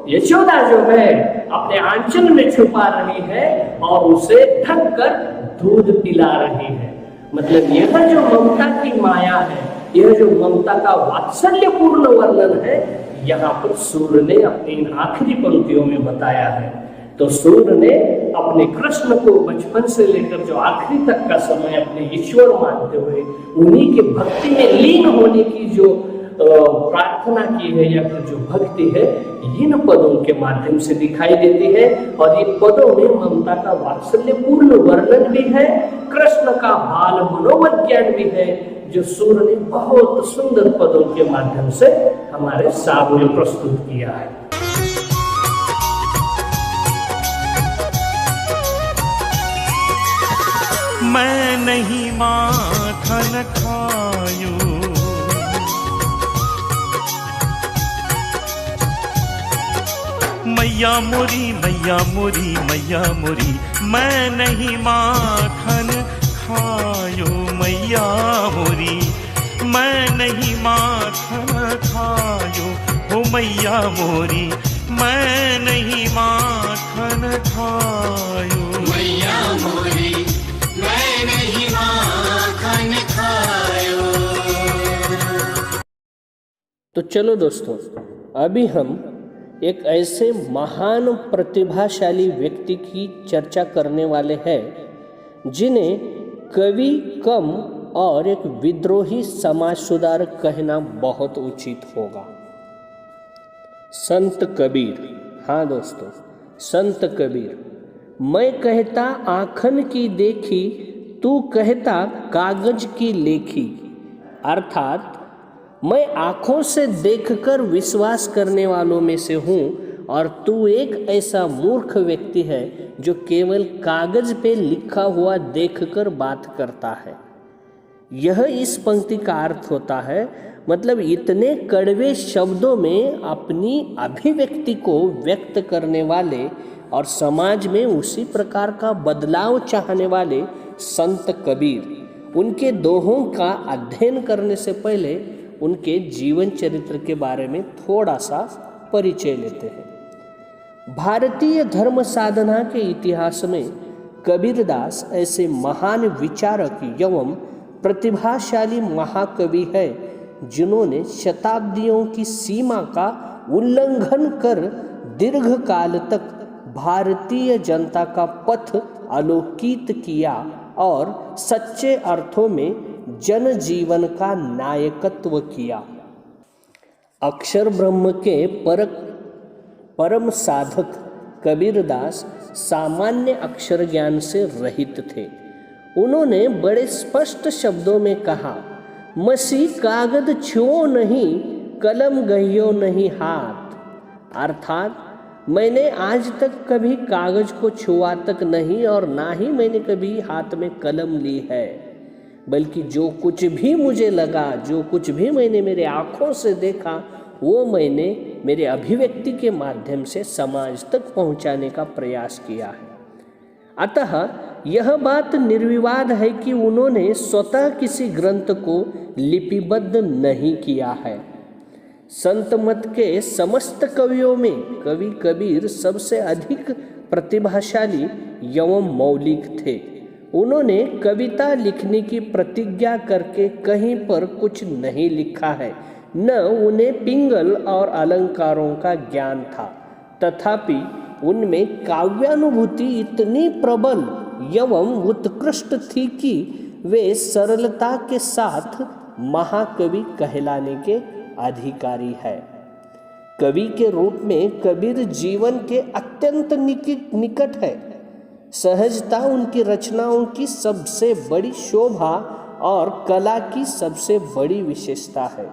यशोदा जो है अपने आंचल में छुपा रही है और उसे ढक कर दूध पिला रही है। मतलब यह जो ममता की माया है, यह जो ममता का वात्सल्यपूर्ण वर्णन है, यहाँ पर सूर्य ने अपनी इन आखिरी पंक्तियों में बताया है। तो सूर्य ने अपने कृष्ण को बचपन से लेकर जो आखिरी तक का समय अपने ईश्वर मानते हुए उन्हीं के भक्ति में लीन होने की जो प्रार्थना की है या फिर जो भक्ति है, इन पदों के माध्यम से दिखाई देती है। और इन पदों में ममता का वात्सल्यपूर्ण वर्णन भी है, कृष्ण का बाल मनोमत ज्ञान भी है, जो सूर्य ने बहुत सुंदर पदों के माध्यम से हमारे सामने प्रस्तुत किया है। मैं नहीं माखन खायूं, मैया मोरी मैया मोरी मैया मोरी, मैं नहीं माखन खायो मैया मोरी, मैं नहीं माखन खायो हो मैया मोरी, मैं नहीं माखन खायो मैया मोरी, मैं नहीं माखन खायो। तो चलो दोस्तों, अभी हम एक ऐसे महान प्रतिभाशाली व्यक्ति की चर्चा करने वाले हैं जिन्हें कवि कम और एक विद्रोही समाज सुधारक कहना बहुत उचित होगा। संत कबीर। हाँ दोस्तों, संत कबीर। मैं कहता आँखन की देखी, तू कहता कागज की लेखी, अर्थात मैं आँखों से देखकर विश्वास करने वालों में से हूँ और तू एक ऐसा मूर्ख व्यक्ति है जो केवल कागज पे लिखा हुआ देखकर बात करता है। यह इस पंक्ति का अर्थ होता है, मतलब इतने कड़वे शब्दों में अपनी अभिव्यक्ति को व्यक्त करने वाले और समाज में उसी प्रकार का बदलाव चाहने वाले संत कबीर। उनके दोहों का अध्ययन करने से पहले उनके जीवन चरित्र के बारे में थोड़ा सा परिचय लेते हैं। भारतीय धर्म साधना के इतिहास में कबीरदास ऐसे महान विचारक एवं प्रतिभाशाली महाकवि है जिन्होंने शताब्दियों की सीमा का उल्लंघन कर दीर्घ काल तक भारतीय जनता का पथ अलोकित किया और सच्चे अर्थों में जनजीवन का नायकत्व किया। अक्षर ब्रह्म के परम साधक कबीरदास सामान्य अक्षर ज्ञान से रहित थे। उन्होंने बड़े स्पष्ट शब्दों में कहा, मसी कागद छुओ नहीं, कलम गहियो नहीं हाथ। अर्थात मैंने आज तक कभी कागज को छुआ तक नहीं और ना ही मैंने कभी हाथ में कलम ली है, बल्कि जो कुछ भी मुझे लगा, जो कुछ भी मैंने मेरे आँखों से देखा, वो मैंने मेरे अभिव्यक्ति के माध्यम से समाज तक पहुंचाने का प्रयास किया है। अतः यह बात निर्विवाद है कि उन्होंने स्वतः किसी ग्रंथ को लिपिबद्ध नहीं किया है। संत मत के समस्त कवियों में कवि कबीर सबसे अधिक प्रतिभाशाली एवं मौलिक थे। उन्होंने कविता लिखने की प्रतिज्ञा करके कहीं पर कुछ नहीं लिखा है, न उन्हें पिंगल और अलंकारों का ज्ञान था, तथापि उनमें काव्यानुभूति इतनी प्रबल एवं उत्कृष्ट थी कि वे सरलता के साथ महाकवि कहलाने के अधिकारी है। कवि के रूप में कबीर जीवन के अत्यंत निकट है। सहजता उनकी रचनाओं की सबसे बड़ी शोभा और कला की सबसे बड़ी विशेषता है।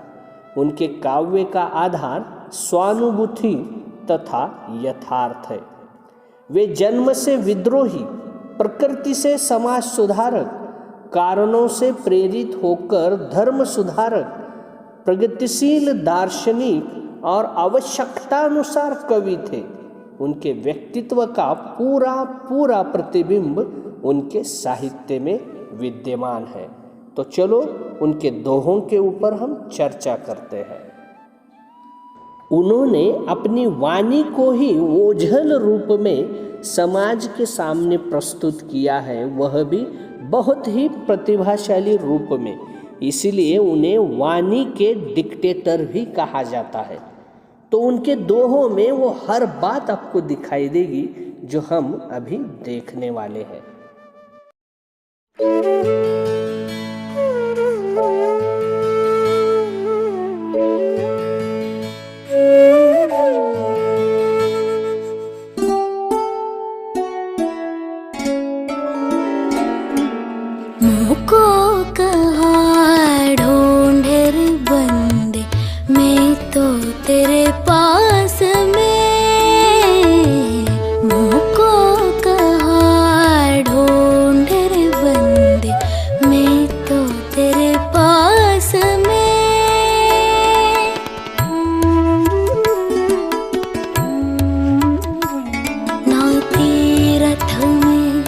उनके काव्य का आधार स्वानुभूति तथा यथार्थ है। वे जन्म से विद्रोही, प्रकृति से समाज सुधारक, कारणों से प्रेरित होकर धर्म सुधारक, प्रगतिशील दार्शनिक और आवश्यकतानुसार कवि थे। उनके व्यक्तित्व का पूरा प्रतिबिंब उनके साहित्य में विद्यमान है। तो चलो उनके दोहों के ऊपर हम चर्चा करते हैं। उन्होंने अपनी वाणी को ही ओझल रूप में समाज के सामने प्रस्तुत किया है, वह भी बहुत ही प्रतिभाशाली रूप में। इसीलिए उन्हें वाणी के डिक्टेटर भी कहा जाता है। तो उनके दोहों में वो हर बात आपको दिखाई देगी जो हम अभी देखने वाले हैं। मुझको कहा ढूंढे रे बंदे, मैं तो तेरे पास में। मुझको कहा ढूंढे रे बंदे, मैं तो तेरे पास में। ना तीरथ में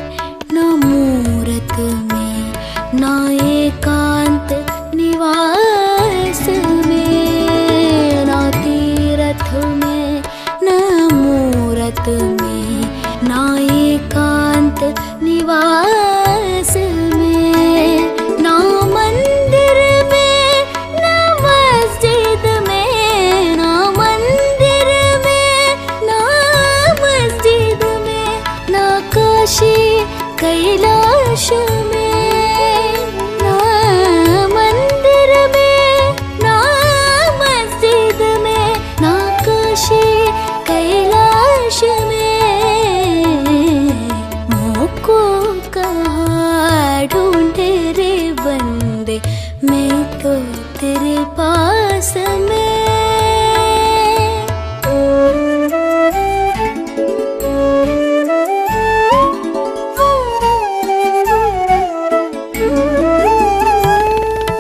ना मूरत में, ना एकांत निवास में। ना तीरथ में ना मूरत में, ना एकांत निवास में। ना मंदिर में ना मस्जिद में, ना मंदिर में ना मस्जिद में, ना काशी कैलाश में। ना मंदिर में ना मस्जिद में, ना काशी कैलाश में। मुझको कहा ढूंढे रे बंदे, मैं तो तेरे पास में।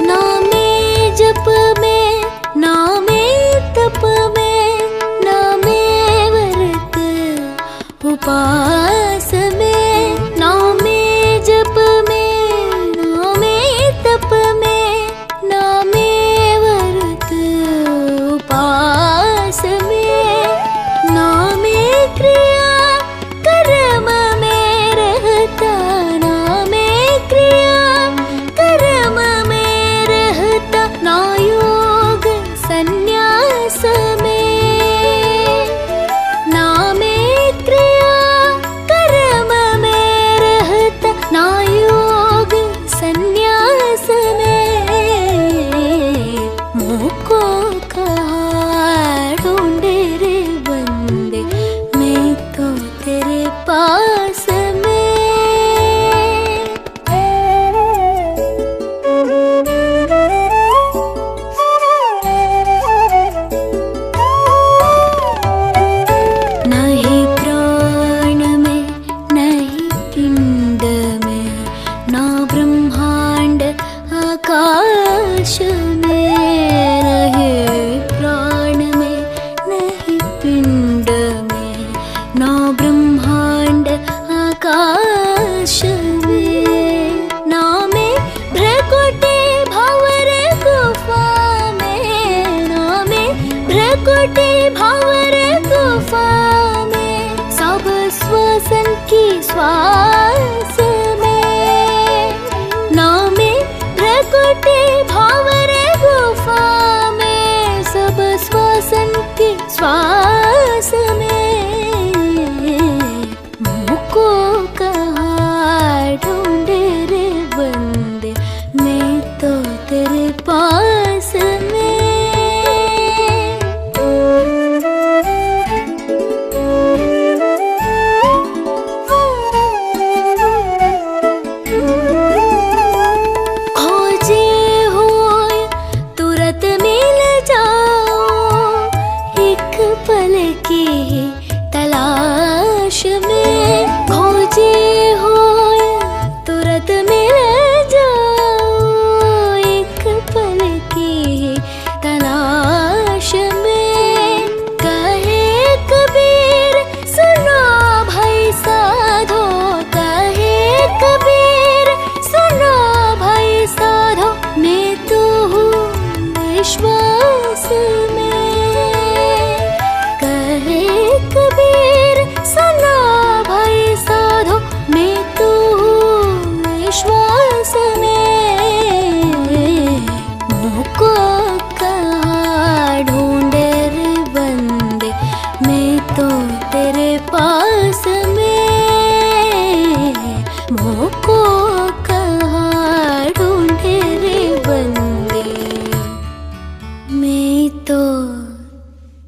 ना मैं जप में ना मैं तप में, ना मैं व्रत उपास विश्वास में। कहे कबीर सुना भाई साधो, मैं तो हूँ विश्वास में। मुझको कहाँ ढूंढे रे बंदे, मैं तो तेरे पास में। मुझको कहाँ ढूंढे रे बंदे, मैं तो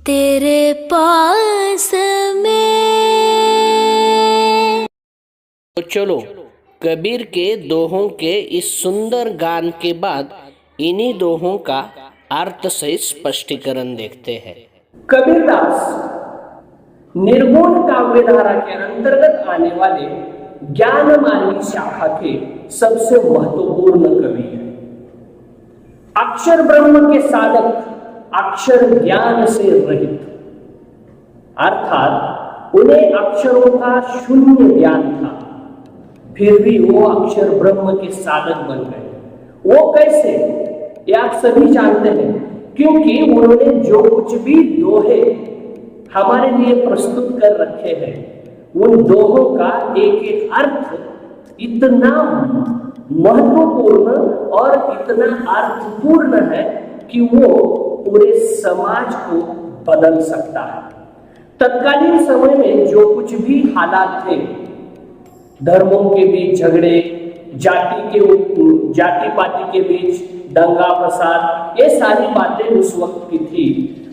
तेरे पास में। तो चलो कबीर के दोहों के इस सुंदर गान के बाद इन्हीं दोहों का अर्थ से स्पष्टीकरण देखते हैं। कबीरदास निर्गुण काव्यधारा के अंतर्गत आने वाले ज्ञान मार्गी शाखा के सबसे महत्वपूर्ण कवि हैं। अक्षर ब्रह्म के साधक, अक्षर ज्ञान से रहित, अर्थात उन्हें अक्षरों का शून्य ज्ञान था, फिर भी वो अक्षर ब्रह्म के साधक बन गए। वो कैसे, ये आप सभी जानते हैं, क्योंकि उन्होंने जो कुछ भी दोहे हमारे लिए प्रस्तुत कर रखे हैं, उन दोहों का एक एक अर्थ इतना महत्वपूर्ण और इतना अर्थपूर्ण है कि वो पूरे समाज को बदल सकता है। तत्कालीन समय में जो कुछ भी हालात थे, धर्मों के बीच झगड़े, जाति पाति के बीच दंगा फसाद, ये सारी बातें उस वक्त की थी।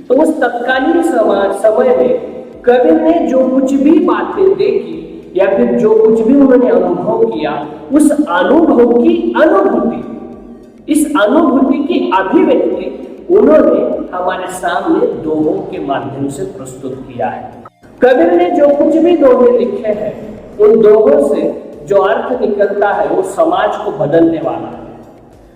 तो उस तत्कालीन समय में कबीर ने जो कुछ भी बातें देखी या फिर जो कुछ भी उन्होंने अनुभव किया, उस अनुभव की अनुभूति, इस अनुभूति की अभिव्यक्ति उन्होंने हमारे सामने दोहों के माध्यम से प्रस्तुत किया है। कबीर ने जो कुछ भी दोहे लिखे हैं, उन दोहों से जो अर्थ निकलता है वो समाज को बदलने वाला है।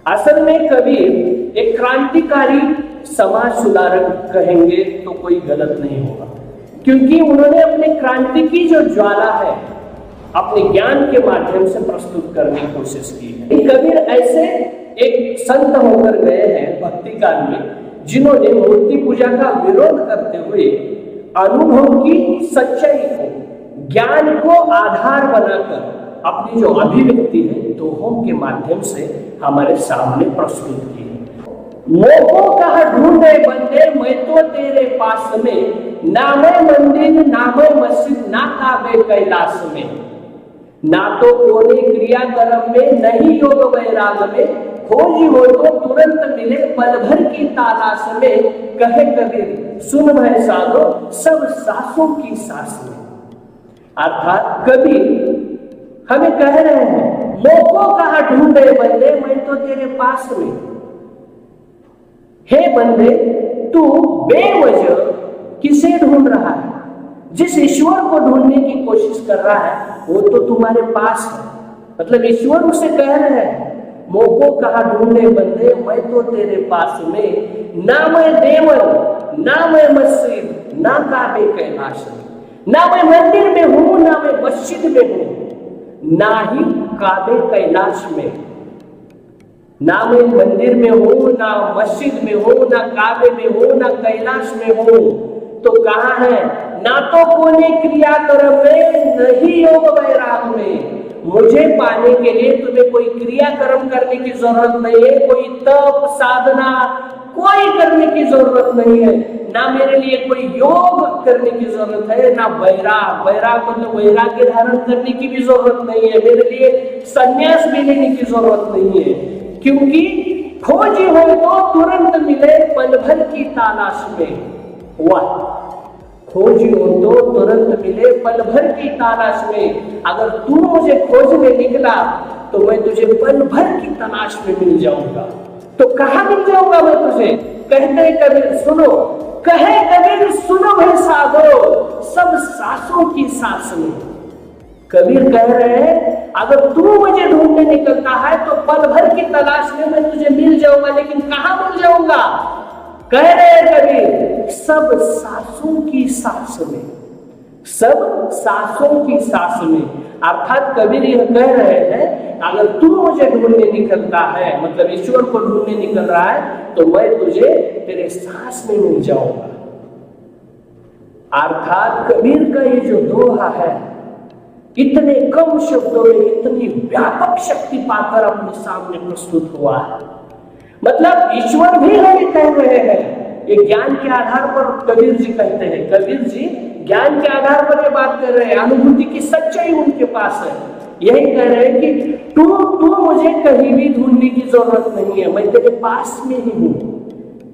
असल में कबीर एक क्रांतिकारी समाज सुधारक कहेंगे तो कोई गलत नहीं होगा, क्योंकि उन्होंने अपने क्रांति की जो ज्वाला है अपने ज्ञान के माध्यम से प्रस्तुत करने की कोशिश की है। कबीर ऐसे एक संत होकर गए हैं भक्ति काल में, जिन्होंने मूर्ति पूजा का विरोध करते हुए अनुभव की सच्चाई को, ज्ञान को आधार बनाकर अपनी जो अभिव्यक्ति है दोहों के माध्यम से हमारे सामने प्रस्तुत की है। मोको कहा ढूंढे बंदे, मैं तो तेरे पास में, ना मैं मंदिर ना मैं मस्जिद ना काबे कैलाश में, ना तो कोने क्रिया कर्म में नहीं योग वैराग में, खोजी हो तो तुरंत मिले पल भर की तलाश में। कहे कबीर सुन भय साधो सब सांसों की सांस में। अर्थात कबीर हमें कह रहे हैं, मोको कहा ढूंढे बंदे, मैं तो तेरे पास में। हे बंदे, तू बेवजह किसे ढूंढ रहा है? जिस ईश्वर को ढूंढने की कोशिश कर रहा है वो तो तुम्हारे पास है। मतलब ईश्वर उसे कह रहे हैं, मोको कहा ढूंढे बंदे, मैं तो तेरे पास में, ना मैं देवल ना मैं मस्जिद ना काबे कैलाश में, ना मैं मंदिर में हूं ना मैं मस्जिद में हूं, ना ही काबे कैलाश में, ना मैं मंदिर में हूं ना मस्जिद में हूं ना काबे में हूं ना कैलाश में हूं। तो कहाँ है? ना तो कोने क्रिया कर्म में नहीं योग वैराग में। मुझे पाने के लिए तुम्हें कोई क्रिया कर्म करने की जरूरत नहीं है, कोई तप साधना कोई करने की जरूरत नहीं है, ना मेरे लिए कोई योग करने की जरूरत है, ना वैराग, वैराग मतलब वैराग्य धारण करने की भी जरूरत नहीं है, मेरे लिए संन्यास भी लेने की जरूरत नहीं है, क्योंकि खोजी हो तो तुरंत मिले पल भर की तलाश में। वाह, खोजी हो तो तुरंत मिले पल भर की तलाश में। अगर तू मुझे खोजने निकला तो मैं तुझे पल भर की तलाश में मिल जाऊंगा। तो कहाँ मिल जाऊंगा मैं तुझे? कहते कबीर सुनो, कहे कबीर सुनो भाई साधो सब सांसों की सांस में। कबीर कह रहे हैं अगर तू मुझे ढूंढने निकलता है तो पल भर की तलाश में मैं तुझे मिल जाऊंगा, लेकिन कहाँ मिल जाऊंगा? कह रहे हैं कबीर सब सांसों की सांस में। सब सांसों की सांस में। अर्थात कबीर यह कह रहे हैं, अगर तू मुझे ढूंढने निकलता है, मतलब ईश्वर को ढूंढने निकल रहा है, तो मैं तुझे तेरे सांस में मिल जाऊंगा। अर्थात कबीर का ये जो दोहा है, इतने कम शब्दों में इतनी व्यापक शक्ति पाकर अपने सामने प्रस्तुत हुआ है। मतलब ईश्वर भी हमें कह रहे हैं, ये ज्ञान के आधार पर कबीर जी कहते हैं, कबीर जी ज्ञान के आधार पर ये बात कर रहे हैं, अनुभूति की सच्चाई उनके पास है। यही कह रहे हैं कि तू मुझे कहीं भी ढूंढने की जरूरत नहीं है, मैं तेरे पास में ही हूँ।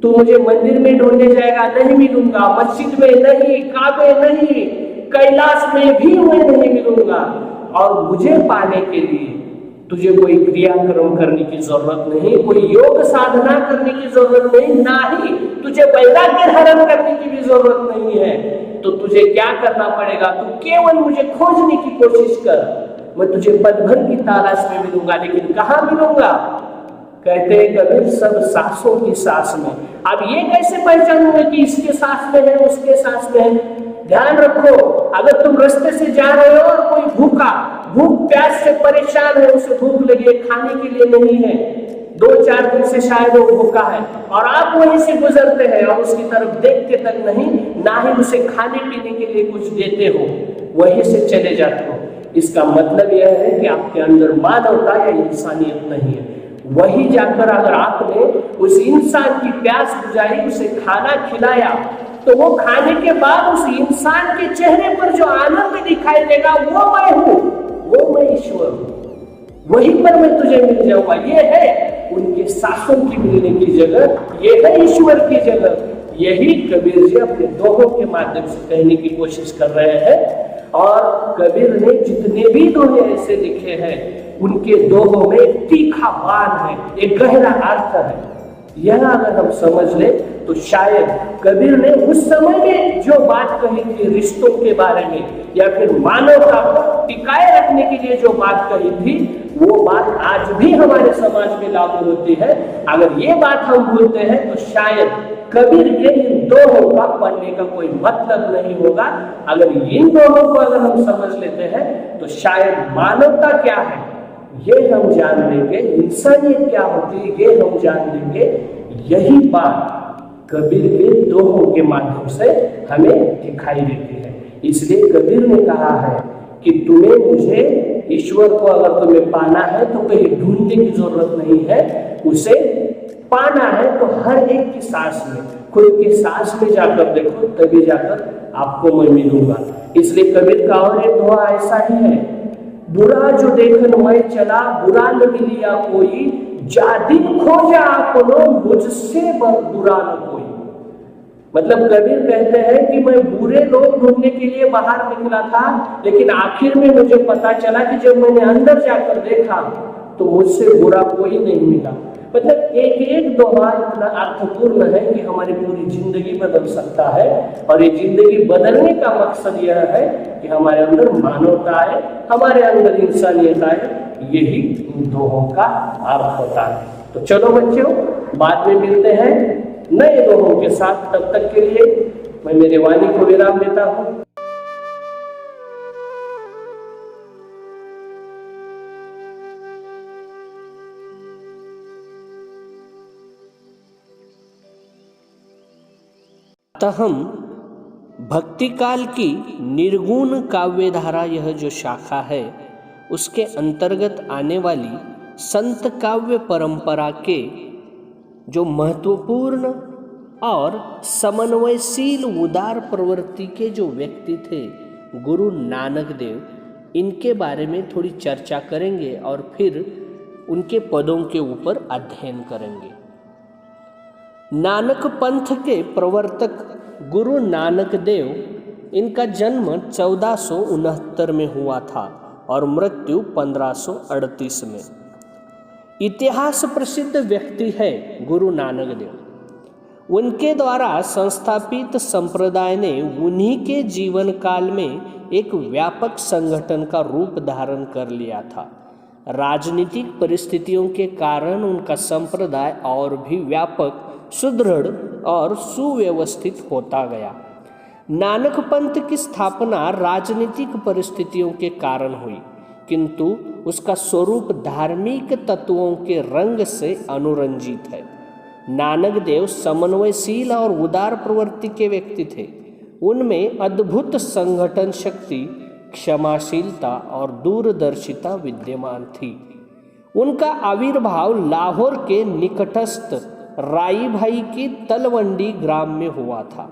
तू मुझे मंदिर में ढूंढने जाएगा, नहीं मिलूंगा, मस्जिद में नहीं, काबे नहीं, कैलाश में भी मैं नहीं मिलूंगा। और मुझे पाने के लिए तुझे कोई क्रियाक्रम करने की जरूरत नहीं, कोई योग साधना करने की जरूरत नहीं, ना ही तुझे वैराग्य धारण करने की भी जरूरत नहीं है। तो तुझे क्या करना पड़ेगा, तू केवल मुझे खोजने की कोशिश कर, मैं तुझे पल भर की तलाश में मिलूंगा। लेकिन कहाँ मिलूंगा? कहते हैं कबीर, सब सांसों की सांस में। अब ये कैसे पहचानूंगा कि इसके सांस में है, उसके सांस में है? ध्यान रखो, अगर तुम रास्ते से जा रहे हो और कोई भूख प्यास से परेशान है, उसे भूख लगी है, खाने के लिए नहीं है, 2-4 दिन से शायद वो भूखा है, और आप वहीं से गुजरते हैं और उसकी तरफ देखते तक नहीं, ना ही उसे खाने पीने के लिए कुछ देते हो, वहीं से चले जाते हो, इसका मतलब यह है कि आपके अंदर मानवता या इंसानियत नहीं है। वही जाकर अगर आपने उस इंसान की प्यास बुझाई, उसे खाना खिलाया, तो वो खाने के बाद उस इंसान के चेहरे पर जो आनंद दिखाई देगा, वो मैं हूं, वो मैं ईश्वर हूं, वहीं पर मैं तुझे मिल जाऊंगा। ये है उनके सांसों की मिलने की जगह, ये है ईश्वर की जगह। यही कबीर जी अपने दोहों के माध्यम से कहने की कोशिश कर रहे हैं। और कबीर ने जितने भी दोहे ऐसे लिखे हैं, उनके दोहों में एक तीखा बाण है, एक गहरा अर्थ है। यह अगर हम समझ लें तो शायद कबीर ने उस समय में जो बात कही थी रिश्तों के बारे में, या फिर मानवता को टिकाए रखने के लिए जो बात कही थी, वो बात आज भी हमारे समाज में लागू होती है। अगर ये बात हम भूलते हैं तो शायद कबीर के इन दोहों का पढ़ने का कोई मतलब नहीं होगा। अगर इन दोहों को अगर हम समझ लेते हैं तो शायद मानवता क्या है ये हम जान लेंगे, इंसानियत क्या होती है ये हम जान लेंगे। यही बात कबीर के दोहों के माध्यम से हमें दिखाई देती है। इसलिए कबीर ने कहा है कि तुम्हें मुझे, ईश्वर को अगर तुम्हें पाना है तो कहीं ढूंढने की जरूरत नहीं है, उसे पाना है तो हर एक की सांस में, खुद की सांस में जाकर देखो, तभी जाकर आपको मैं मिलूंगा। इसलिए कबीर का और एक दोहा ऐसा ही है, बुरा जो देखन मैं चला, बुरा न मिलिया कोई, जा दिन खोजा आपनो, मुझसे बुरा न कोई। मतलब कबीर कहते हैं कि मैं बुरे लोग ढूंढने के लिए बाहर निकला था, लेकिन आखिर में मुझे पता चला कि जब मैंने अंदर जाकर देखा तो मुझसे बुरा कोई नहीं मिला। मतलब एक एक दोहा इतना अर्थपूर्ण है कि हमारी पूरी जिंदगी बदल सकता है। और ये जिंदगी बदलने का मकसद यह है कि हमारे अंदर मानवता आए, हमारे अंदर इंसानियत आए। यही इन दोहों का अर्थ होता है। तो चलो बच्चों, बाद में मिलते हैं नए दोहों के साथ। तब तक के लिए मैं मेरे वाणी को विराम देता हूँ। अतः हम भक्ति काल की निर्गुण काव्य धारा, यह जो शाखा है, उसके अंतर्गत आने वाली संत काव्य परंपरा के जो महत्वपूर्ण और समन्वयशील उदार प्रवृत्ति के जो व्यक्ति थे गुरु नानक देव, इनके बारे में थोड़ी चर्चा करेंगे और फिर उनके पदों के ऊपर अध्ययन करेंगे। नानक पंथ के प्रवर्तक गुरु नानक देव, इनका जन्म 1469 में हुआ था और मृत्यु 1538 में। इतिहास प्रसिद्ध व्यक्ति है गुरु नानक देव। उनके द्वारा संस्थापित संप्रदाय ने उन्हीं के जीवन काल में एक व्यापक संगठन का रूप धारण कर लिया था। राजनीतिक परिस्थितियों के कारण उनका संप्रदाय और भी व्यापक, सुदृढ़ और सुव्यवस्थित होता गया। नानक पंथ की स्थापना राजनीतिक परिस्थितियों के कारण हुई, किंतु उसका स्वरूप धार्मिक तत्वों के रंग से अनुरंजित है। नानक देव समन्वयशील और उदार प्रवृत्ति के व्यक्ति थे। उनमें अद्भुत संगठन शक्ति, क्षमाशीलता और दूरदर्शिता विद्यमान थी। उनका आविर्भाव लाहौर के निकटस्थ राई भाई की तलवंडी ग्राम में हुआ था।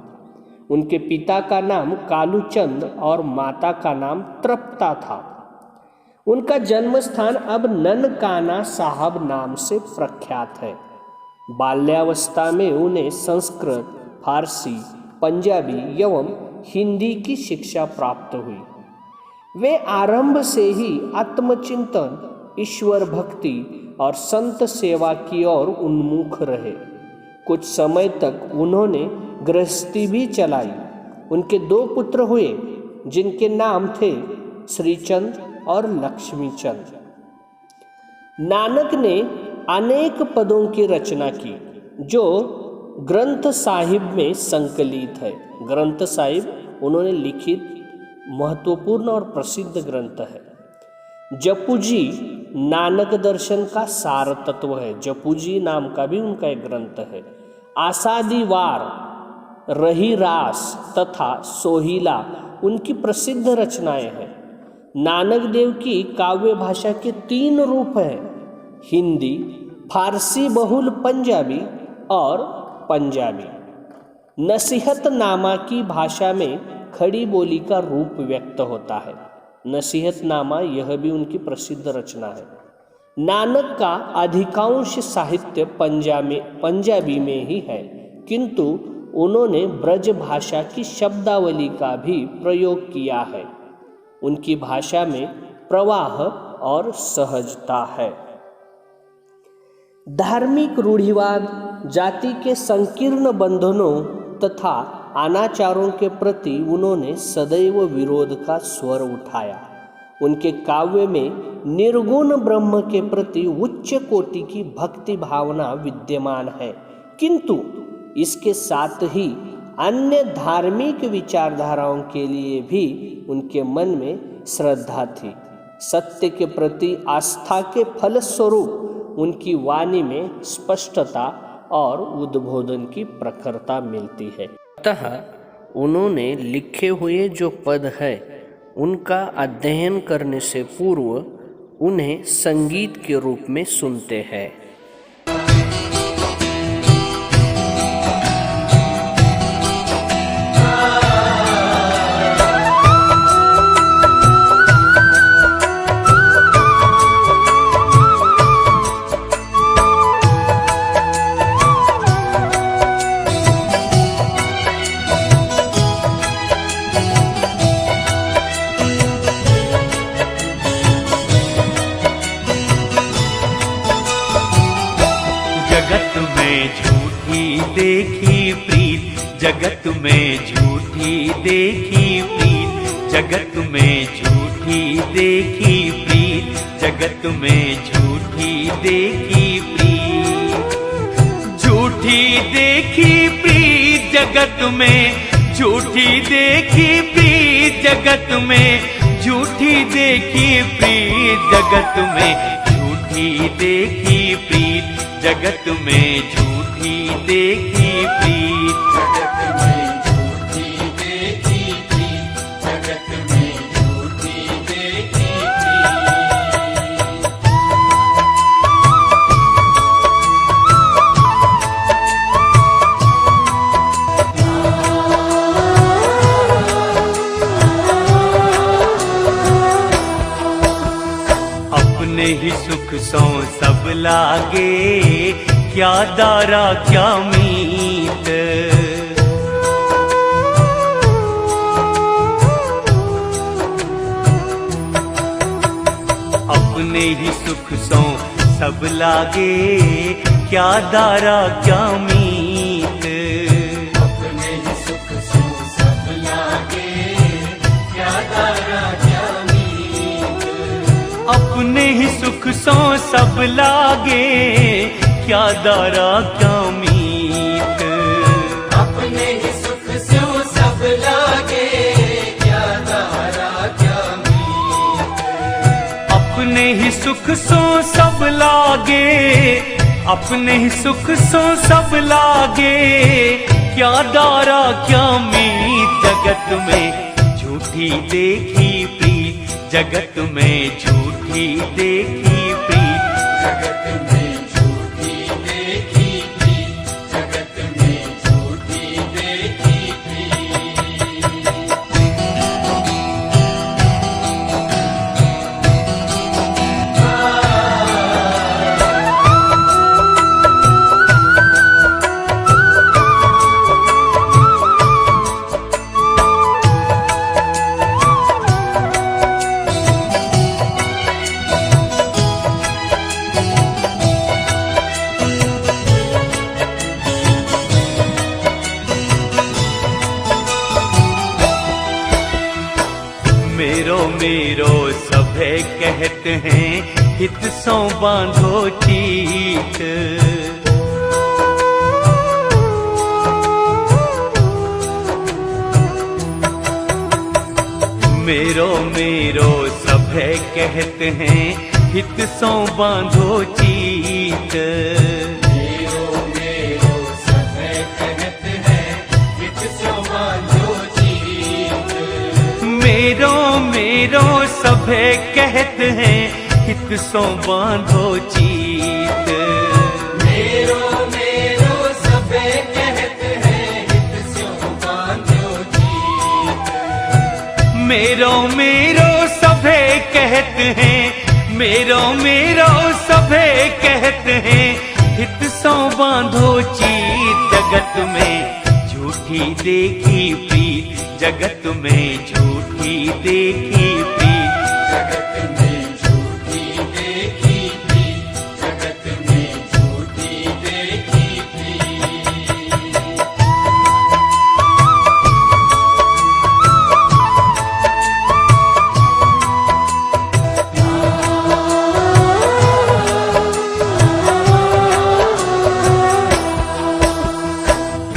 उनके पिता का नाम कालूचंद और माता का नाम तृप्ता था। उनका जन्म स्थान अब ननकाना साहब नाम से प्रख्यात है। बाल्यावस्था में उन्हें संस्कृत, फारसी, पंजाबी एवं हिंदी की शिक्षा प्राप्त हुई। वे आरंभ से ही आत्मचिंतन, ईश्वर भक्ति और संत सेवा की ओर उन्मुख रहे। कुछ समय तक उन्होंने गृहस्थी भी चलाई। उनके 2 पुत्र हुए, जिनके नाम थे श्रीचंद और लक्ष्मीचंद। नानक ने अनेक पदों की रचना की, जो ग्रंथ साहिब में संकलित है। ग्रंथ साहिब उन्होंने लिखित महत्वपूर्ण और प्रसिद्ध ग्रंथ है। जपूजी नानक दर्शन का सार तत्व है। जपूजी नाम का भी उनका एक ग्रंथ है। आसादीवार, रही रास तथा सोहिला उनकी प्रसिद्ध रचनाएं हैं। नानक देव की काव्य भाषा के 3 रूप हैं, हिंदी, फारसी बहुल पंजाबी और पंजाबी। नसीहत नामा की भाषा में खड़ी बोली का रूप व्यक्त होता है। नसीहत नामा यह भी उनकी प्रसिद्ध रचना है। नानक का अधिकांश साहित्य पंजाबी में ही है, किंतु उन्होंने ब्रज भाषा की शब्दावली का भी प्रयोग किया है। उनकी भाषा में प्रवाह और सहजता है। धार्मिक रूढ़िवाद, जाति के संकीर्ण बंधनों तथा अनाचारों के प्रति उन्होंने सदैव विरोध का स्वर उठाया। उनके काव्य में निर्गुण ब्रह्म के प्रति उच्च कोटि की भक्ति भावना विद्यमान है, किंतु इसके साथ ही अन्य धार्मिक विचारधाराओं के लिए भी उनके मन में श्रद्धा थी। सत्य के प्रति आस्था के फलस्वरूप उनकी वाणी में स्पष्टता और उद्बोधन की प्रखरता मिलती है। अतः उन्होंने लिखे हुए जो पद है उनका अध्ययन करने से पूर्व उन्हें संगीत के रूप में सुनते हैं। जगत में झूठी देखी प्रीत, जगत में झूठी देखी प्रीत, जगत में झूठी देखी प्रीत, झूठी देखी प्रीत जगत में, झूठी देखी प्रीत जगत में, झूठी देखी प्रीत जगत में, झूठी देखी प्रीत जगत में, झूठी देखी प्रीत जगत में झूठी देखी प्रीत, जगत में झूठी देखी अपने ही सुख सौ सब लागे, क्या दारा क्या मीत, अपने ही सुख सौ सब लागे, क्या दारा क्या मीत, अपने ही सुख सो सब लागे, क्या दारा क्या मीत, अपने ही सुख सौ सब लागे, क्या दारा क्या मीत, अपने ही सुख सो सब लागे, सुख सो सब लागे, अपने ही सुख सो सब लागे, क्या दारा क्या मीत जगत में झूठी देखी प्रीत, जगत में झूठी देखी प्रीत, जगत में झूठी देखी प्रीत, जगत में झूठी देखी प्रीत। मेरो मेरो सभे कहते हैं, हित सो बांधो चीत, मेरो मेरो सभे कहते हैं, हित सो बांधो चीत, मेरो मेरो सभे कहते हैं, हित सो बांधो चीत। मेरो मेरो सभे कहते हैं, हित सो बांधो चीत, मेरो मेरो सभे कहते हैं, हित सो बांधो चीत। मेरो मेरो सभे कहते हैं, मेरो मेरो सभे कहते हैं, हित सो बांधो चीत, जगत में झूठी देखी प्रीत, जगत में झूठी देखी प्रीत, जगत में झूठी देखी प्रीत, जगत में झूठी देखी प्रीत।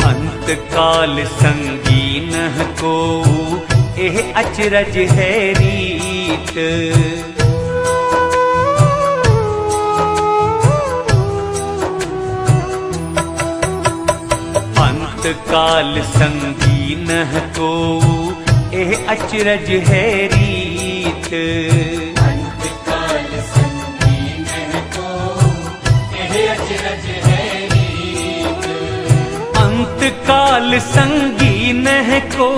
अंत काल संगीन को एह अचरज है रीत, अंत काल संगीन को एह अचरज है रीत, अंतकाल संगीन को यह अचरज है रीत। अंतकाल संगीन को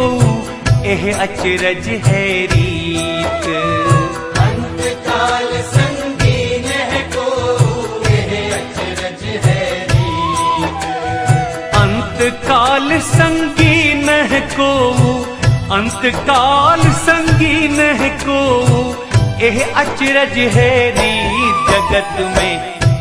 एह अचरज है रीत, अंतकाल संगीन को यह अचरज है रीत। अंतकाल संगीन को, अंतकाल संगीन को एह अचरज है रीत, जगत में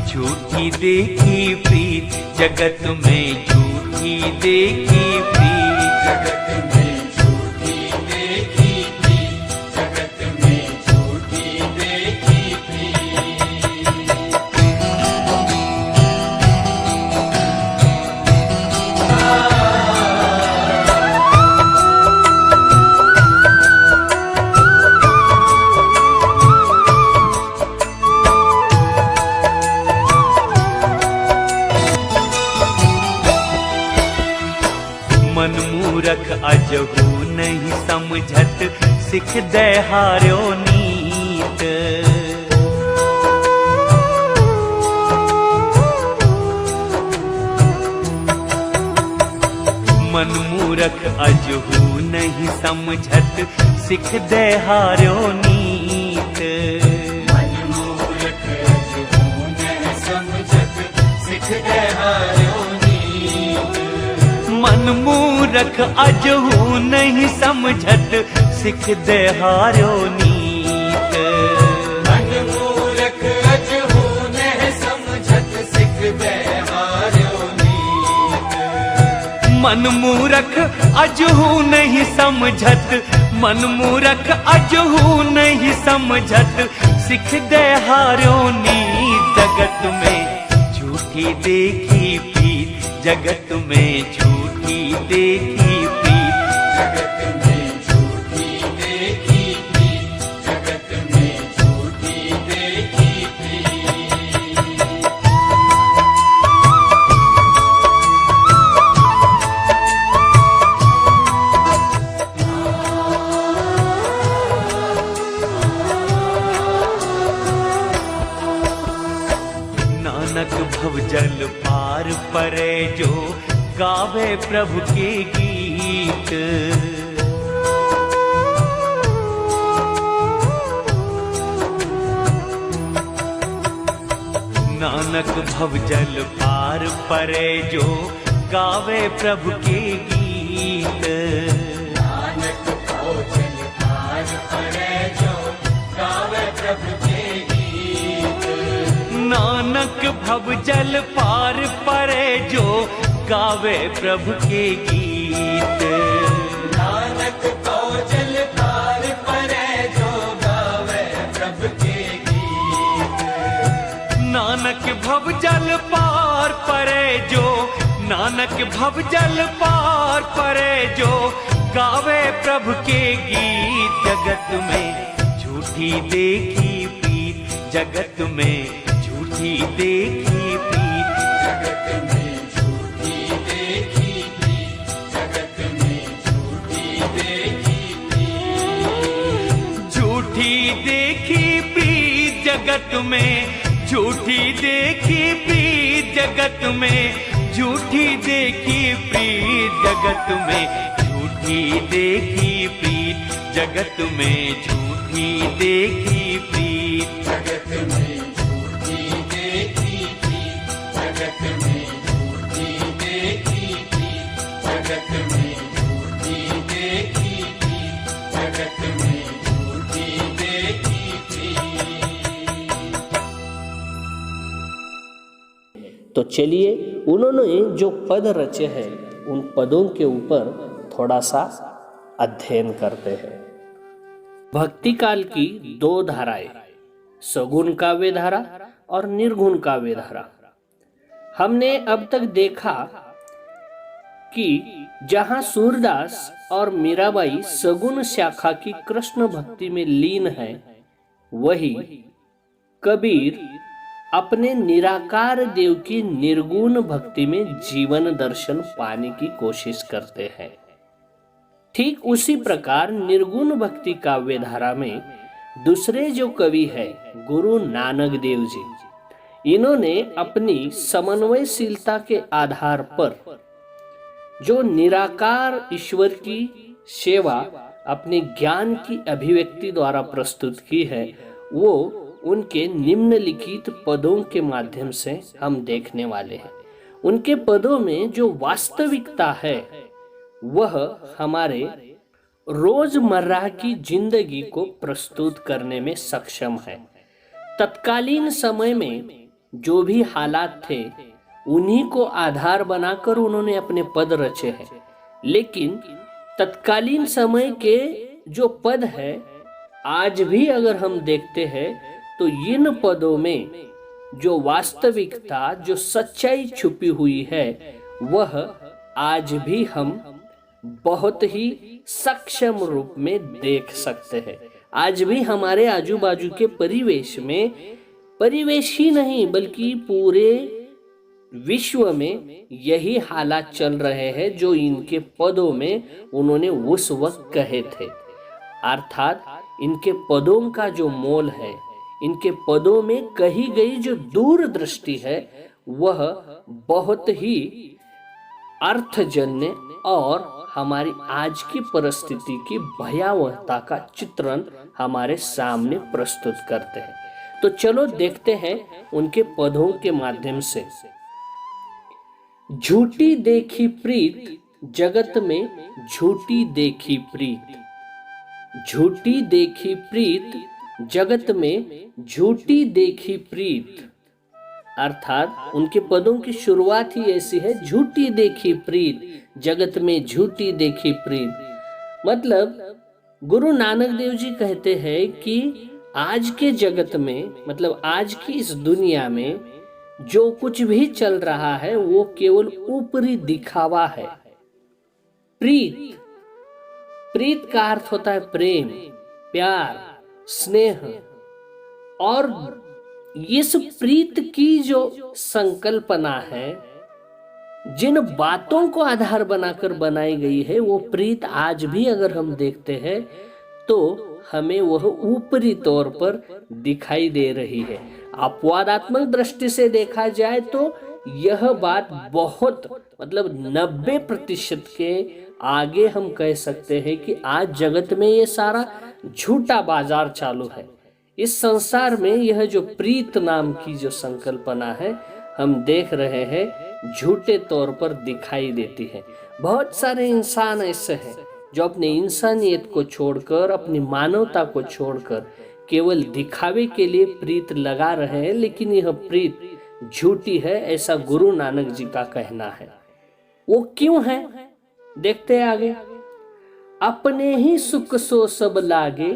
झूठी देखी प्रीत, जगत में झूठी देखी प्रीत, जगत में झूठी देखी प्रीत, जगत में झूठी देखी प्रीत। मन मूरख अजहू नहीं समझत, सिख दे हार्यो नीत, मन मूरख अजहू नहीं समझत, सिख दे हार्यो नीत, मन मूरख अजहू नहीं समझत, सिख दे हार्यो नीत। मन मूरख अजहू नहीं समझत, सिख दे हार्यो नीत, मन मूरख अजहू नहीं समझत, सिख दे हार्यो नीत। मन मूरख अजहू नहीं समझत, मन मूरख अजहू नहीं समझत, सिख दे हार्यो नीत, जगत में झूठी देखी प्रीत, जगत में झूठी देखी प्रीत, जगत में झूठी देखी प्रीत, जगत में झूठी देखी प्रीत। गावे प्रभु के गीत। नानक भव जल पार परे जो गावे प्रभु के गीत। नानक भोजन पार परे जो गावे प्रभु के गीत। नानक भव जल पार परे जो गावे प्रभु के गीत। नानक भोजन पार परे जो गावे प्रभु के गीत। नानक भव जल पार परे जो, नानक भव जल पार परे जो गावे प्रभु के गीत। जगत में झूठी देखी प्रीत, जगत में झूठी देखी प्रीत। जगत में झूठी देखी प्रीत, जगत में झूठी देखी प्रीत। झूठी देखी प्रीत जगत में, झूठी देखी प्रीत जगत में, झूठी देखी प्रीत जगत में, झूठी देखी प्रीत जगत में, झूठी देखी प्रीत। जगत में झूठी देखी प्रीत, जगत में झूठी देखी प्रीत। जगत में झूठी देखी प्रीत, जगत में झूठी देखी प्रीत। तो चलिए उन्होंने जो पद रचे हैं उन पदों के ऊपर थोड़ा सा अध्ययन करते हैं। भक्ति काल की दो धाराएं, सगुण काव्य धारा और निर्गुण काव्य धारा। हमने अब तक देखा कि जहां सूरदास और मीराबाई सगुण शाखा की कृष्ण भक्ति में लीन है, वही कबीर अपने निराकार देव की निर्गुण भक्ति में जीवन दर्शन पाने की कोशिश करते हैं। ठीक उसी प्रकार निर्गुण भक्ति काव्य धारा में दूसरे जो कवि है गुरु नानक देव जी, इन्होंने अपनी समन्वयशीलता के आधार पर जो निराकार ईश्वर की सेवा अपने ज्ञान की अभिव्यक्ति द्वारा प्रस्तुत की है, वो उनके निम्नलिखित पदों के माध्यम से हम देखने वाले हैं। उनके पदों में जो वास्तविकता है वह हमारे रोजमर्रा की जिंदगी को प्रस्तुत करने में सक्षम है। तत्कालीन समय में जो भी हालात थे उन्हीं को आधार बनाकर उन्होंने अपने पद रचे हैं, लेकिन तत्कालीन समय के जो पद है आज भी अगर हम देखते हैं तो इन पदों में जो वास्तविकता, जो सच्चाई छुपी हुई है वह आज भी हम बहुत ही सक्षम रूप में देख सकते हैं। आज भी हमारे आजू बाजू के परिवेश में, परिवेश ही नहीं बल्कि पूरे विश्व में यही हालात चल रहे हैं जो इनके पदों में उन्होंने उस वक्त कहे थे। अर्थात इनके पदों का जो मोल है, इनके पदों में कही गई जो दूरदृष्टि है वह बहुत ही अर्थजन्य और हमारी आज की परिस्थिति की भयावहता का चित्रण हमारे सामने प्रस्तुत करते हैं। तो चलो देखते हैं उनके पदों के माध्यम से। झूठी देखी प्रीत जगत में झूठी देखी प्रीत, झूठी देखी प्रीत जगत में झूठी देखी प्रीत। अर्थात उनके पदों की शुरुआत ही ऐसी है, झूठी देखी प्रीत जगत में झूठी देखी प्रीत। मतलब गुरु नानक देव जी कहते हैं कि आज के जगत में, मतलब आज की इस दुनिया में जो कुछ भी चल रहा है वो केवल ऊपरी दिखावा है। प्रीत, प्रीत का अर्थ होता है प्रेम, प्यार, स्नेह। और इस प्रीत की जो संकल्पना है, जिन बातों को आधार बनाकर बनाई गई है, वो प्रीत आज भी अगर हम देखते हैं तो हमें वह ऊपरी तौर पर दिखाई दे रही है। अपवादात्मक दृष्टि से देखा जाए तो यह बात बहुत मतलब 90% के आगे हम कह सकते हैं कि आज जगत में ये सारा झूठा बाजार चालू है। इस संसार में यह जो प्रीत नाम की जो संकल्पना है हम देख रहे हैं झूठे तौर पर दिखाई देती है। बहुत सारे इंसान ऐसे हैं जो अपने इंसानियत को छोड़कर, अपनी मानवता को छोड़कर केवल दिखावे के लिए प्रीत लगा रहे हैं, लेकिन यह प्रीत झूठी है, ऐसा गुरु नानक जी का कहना है। वो क्यों है देखते हैं आगे। अपने ही सुख सो सब लागे,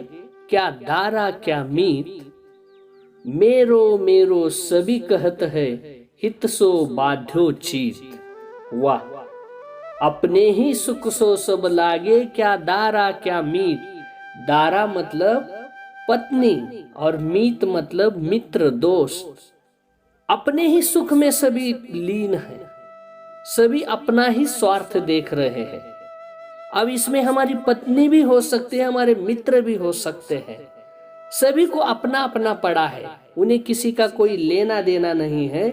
क्या दारा क्या मीत, मेरो मेरो सभी कहत है, हित सो बाध्यो चीत। वाह, अपने ही सुख सो सब लागे, क्या दारा क्या मीत। दारा मतलब पत्नी और मीत मतलब मित्र दोस्त। अपने ही सुख में सभी लीन है, सभी अपना ही स्वार्थ देख रहे हैं। अब इसमें हमारी पत्नी भी हो सकती है, हमारे मित्र भी हो सकते हैं। सभी को अपना अपना पड़ा है, उन्हें किसी का कोई लेना देना नहीं है,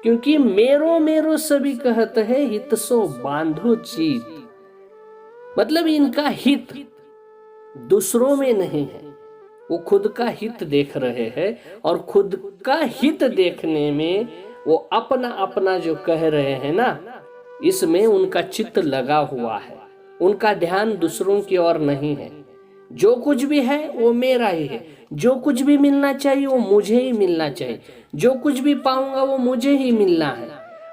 क्योंकि मेरो मेरो सभी कहते हैं, हित सो बांधो चीत। मतलब इनका हित दूसरों में नहीं है, वो खुद का हित देख रहे हैं, और खुद का हित देखने में वो अपना अपना जो कह रहे हैं ना, इसमें उनका चित्त लगा हुआ है, उनका ध्यान दूसरों की ओर नहीं है। जो कुछ भी है वो मेरा ही है, जो कुछ भी मिलना चाहिए वो मुझे ही मिलना चाहिए, जो कुछ भी पाऊंगा वो मुझे ही मिलना है।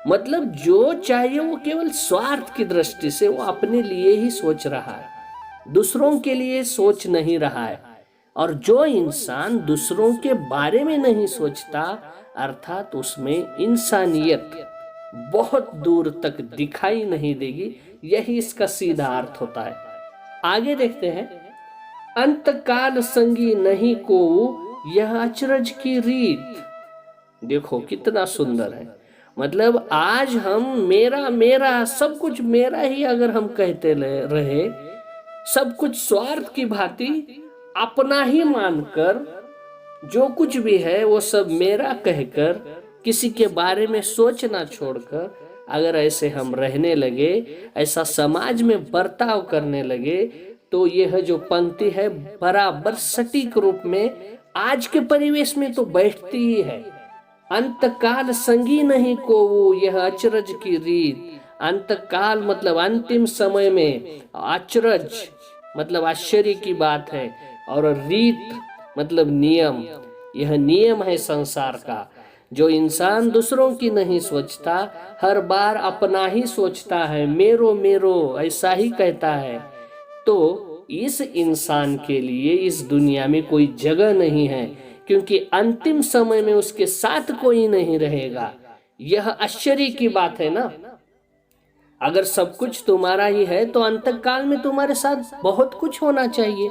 मतलब जो चाहिए वो केवल स्वार्थ की दृष्टि से वो अपने लिए ही सोच रहा है, दूसरों के लिए सोच नहीं रहा है। और जो इंसान दूसरों के बारे में नहीं सोचता, अर्थात उसमें इंसानियत बहुत दूर तक दिखाई नहीं देगी। यही इसका सीधा अर्थ होता है। आगे देखते हैं, अंतकाल संगी नहीं को यह अचरज की रीत। देखो कितना सुंदर है। मतलब आज हम मेरा मेरा सब कुछ मेरा ही अगर हम कहते रहे, सब कुछ स्वार्थ की भांति अपना ही मानकर, जो कुछ भी है वो सब मेरा कहकर, किसी के बारे में सोचना छोड़कर अगर ऐसे हम रहने लगे, ऐसा समाज में बर्ताव करने लगे, तो यह जो पंक्ति है बराबर सटीक रूप में आज के परिवेश में तो बैठती ही है। अंतकाल संगी नहीं को वो यह अचरज की रीत। अंतकाल मतलब अंतिम समय में, अचरज मतलब आश्चर्य की बात है, और रीत मतलब नियम। यह नियम है संसार का। जो इंसान दूसरों की नहीं सोचता, हर बार अपना ही सोचता है, मेरो मेरो ऐसा ही कहता है, तो इस इंसान के लिए इस दुनिया में कोई जगह नहीं है, क्योंकि अंतिम समय में उसके साथ कोई नहीं रहेगा। यह आश्चर्य की बात है ना। अगर सब कुछ तुम्हारा ही है तो अंतकाल में तुम्हारे साथ बहुत कुछ होना चाहिए।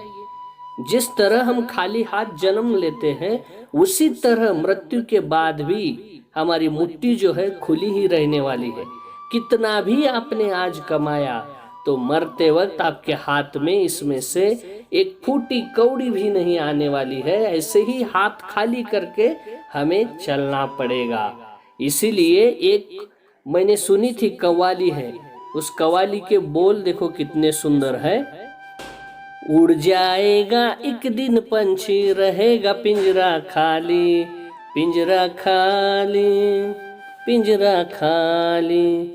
जिस तरह हम खाली हाथ जन्म लेते हैं, उसी तरह मृत्यु के बाद भी हमारी मुट्ठी जो है खुली ही रहने वाली है। कितना भी आपने आज कमाया, तो मरते वक्त आपके हाथ में इसमें से एक फूटी कौड़ी भी नहीं आने वाली है। ऐसे ही हाथ खाली करके हमें चलना पड़ेगा। इसीलिए एक मैंने सुनी थी कव्वाली है, उस कव्वाली के बोल देखो कितने सुंदर है। उड़ जाएगा एक दिन पंछी, रहेगा पिंजरा खाली, पिंजरा खाली, पिंजरा खाली।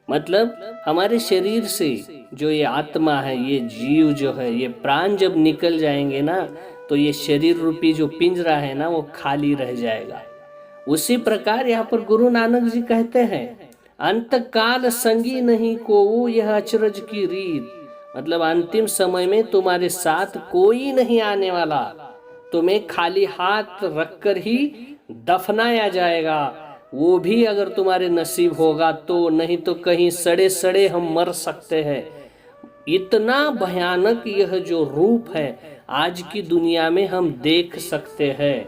मतलब हमारे शरीर से जो ये आत्मा है, ये जीव जो है, ये प्राण जब निकल जाएंगे ना, तो ये शरीर रूपी जो पिंजरा है ना, वो खाली रह जाएगा। उसी प्रकार यहाँ पर गुरु नानक जी कहते हैं, अंतकाल संगी नहीं को यह अचरज की रीत। मतलब अंतिम समय में तुम्हारे साथ कोई नहीं आने वाला, तुम्हें खाली हाथ रखकर ही दफनाया जाएगा। वो भी अगर तुम्हारे नसीब होगा तो, नहीं तो कहीं सड़े सड़े हम मर सकते हैं। इतना भयानक यह जो रूप है आज की दुनिया में हम देख सकते हैं,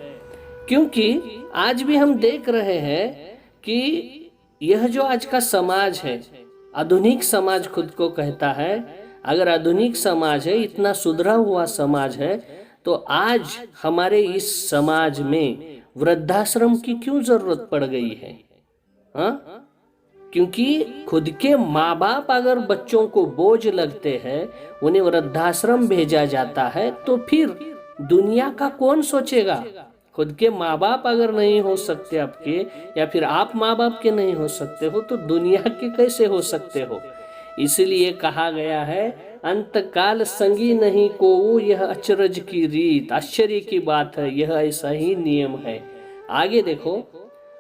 क्योंकि आज भी हम देख रहे हैं कि यह जो आज का समाज है, आधुनिक समाज खुद को कहता है। अगर आधुनिक समाज है, इतना सुधरा हुआ समाज है, तो आज हमारे इस समाज में वृद्धाश्रम की क्यों जरूरत पड़ गई है? हाँ, क्योंकि खुद के माँ बाप अगर बच्चों को बोझ लगते हैं, उन्हें वृद्धाश्रम भेजा जाता है, तो फिर दुनिया का कौन सोचेगा। खुद के माँ बाप अगर नहीं हो सकते आपके, या फिर आप माँ बाप के नहीं हो सकते हो, तो दुनिया के कैसे हो सकते हो। इसलिए कहा गया है, अंतकाल संगी नहीं को, यह अचरज की रीत। आश्चर्य की बात है, यह ऐसा ही नियम है। आगे देखो,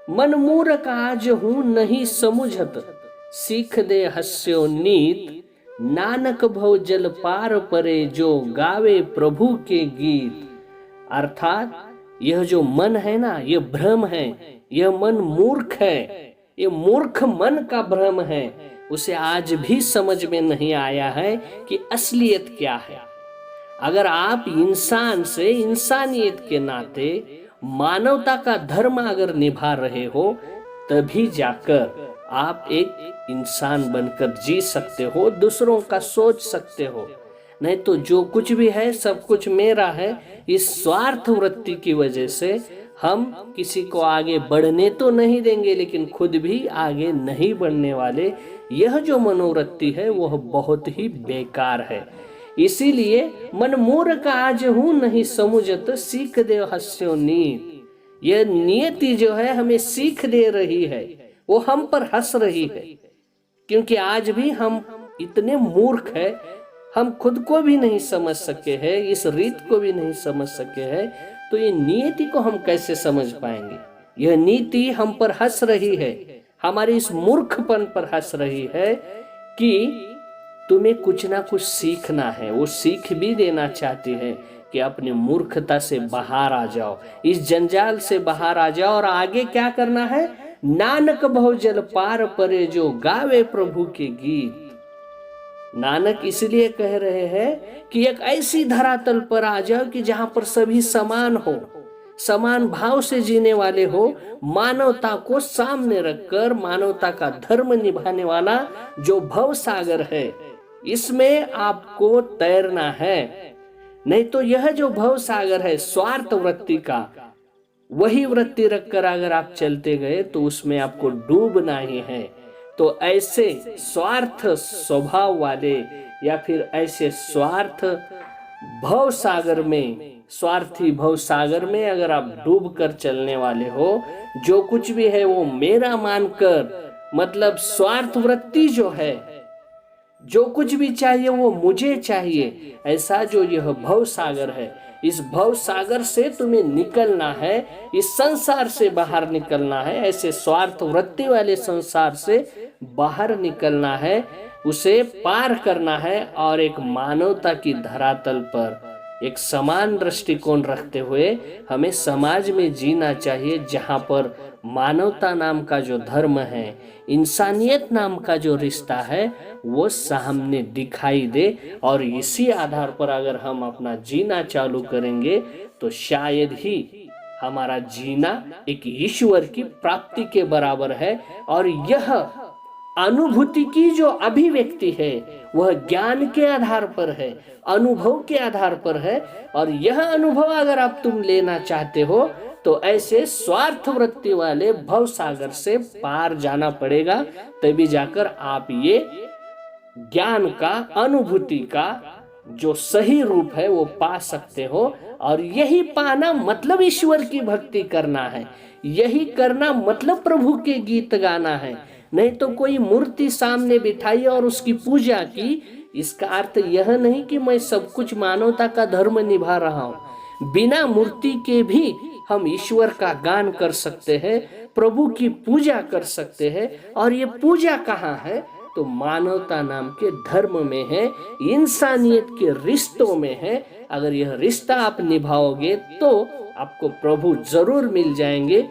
मन मूर्ख आज हूं नहीं समुझत, सीख दे हस्यो नीत, नानक भव जल पार परे, जो गावे प्रभु के गीत। अर्थात यह जो मन है ना, यह भ्रम है, यह मन मूर्ख है, ये मूर्ख मन का भ्रम है। उसे आज भी समझ में नहीं आया है कि असलियत क्या है। अगर आप इंसान से इंसानियत के नाते मानवता का धर्म अगर निभा रहे हो, तभी जाकर आप एक इंसान बनकर जी सकते हो, दूसरों का सोच सकते हो। नहीं तो जो कुछ भी है सब कुछ मेरा है, इस स्वार्थ वृत्ति की वजह से हम किसी को आगे बढ़ने तो नहीं देंगे, लेकिन खुद भी आगे नहीं बढ़ने वाले। यह जो मनोवृत्ति है वह बहुत ही बेकार है। इसीलिए मन मूर्ख आज हूं नहीं समुझत, सीख दे हस्यो नीत। यह नियति जो है हमें सीख दे रही है, वो हम पर हंस रही है, क्योंकि आज भी हम इतने मूर्ख है, हम खुद को भी नहीं समझ सके हैं, इस रीत को भी नहीं समझ सके हैं, तो ये नियति को हम कैसे समझ पाएंगे। यह नीति हम पर हंस रही है, हमारे इस मूर्खपन पर हंस रही है कि तुम्हें कुछ ना कुछ सीखना है। वो सीख भी देना चाहती है कि अपनी मूर्खता से बाहर आ जाओ, इस जंजाल से बाहर आ जाओ, और आगे क्या करना है, नानक भव जल पार परे, जो गावे प्रभु के गीत। नानक इसलिए कह रहे हैं कि एक ऐसी धरातल पर आ जाओ कि जहां पर सभी समान हो, समान भाव से जीने वाले हो, मानवता को सामने रखकर मानवता का धर्म निभाने वाला जो भव सागर है, इसमें आपको तैरना है। नहीं तो यह जो भव सागर है स्वार्थ वृत्ति का, वही वृत्ति रखकर अगर आप चलते गए तो उसमें आपको डूबना ही है। तो ऐसे स्वार्थ स्वभाव वाले, या फिर ऐसे स्वार्थ भव सागर में, स्वार्थी भव सागर में अगर आप डूब कर चलने वाले हो, जो कुछ भी है वो मेरा मानकर, मतलब स्वार्थ वृत्ति जो है, जो कुछ भी चाहिए वो मुझे चाहिए, ऐसा जो यह भव सागर है, इस भव सागर से तुम्हें निकलना है, इस संसार से बाहर निकलना है, ऐसे स्वार्थ वृत्ति वाले संसार से बाहर निकलना है, उसे पार करना है, और एक मानवता की धरातल पर एक समान दृष्टिकोण रखते हुए हमें समाज में जीना चाहिए, जहाँ पर मानवता नाम का जो धर्म है, इंसानियत नाम का जो रिश्ता है, वो सामने दिखाई दे। और इसी आधार पर अगर हम अपना जीना चालू करेंगे तो शायद ही हमारा जीना एक ईश्वर की प्राप्ति के बराबर है। और यह अनुभूति की जो अभिव्यक्ति है वह ज्ञान के आधार पर है, अनुभव के आधार पर है। और यह अनुभव अगर आप तुम लेना चाहते हो तो ऐसे स्वार्थ वृत्ति वाले भव सागर से पार जाना पड़ेगा, तभी जाकर आप ये ज्ञान का, अनुभूति का जो सही रूप है वो पा सकते हो। और यही पाना मतलब ईश्वर की भक्ति करना है, यही करना मतलब प्रभु के गीत गाना है। नहीं तो कोई मूर्ति सामने बिठाई और उसकी पूजा की, इसका अर्थ यह नहीं कि मैं सब कुछ मानवता का धर्म निभा रहा हूँ। बिना मूर्ति के भी हम ईश्वर का गान कर सकते हैं, प्रभु की पूजा कर सकते हैं। और ये पूजा कहाँ है, तो मानवता नाम के धर्म में है, इंसानियत के रिश्तों में है। अगर यह रिश्ता आप निभाओगे तो आपको प्रभु जरूर मिल जाएंगे।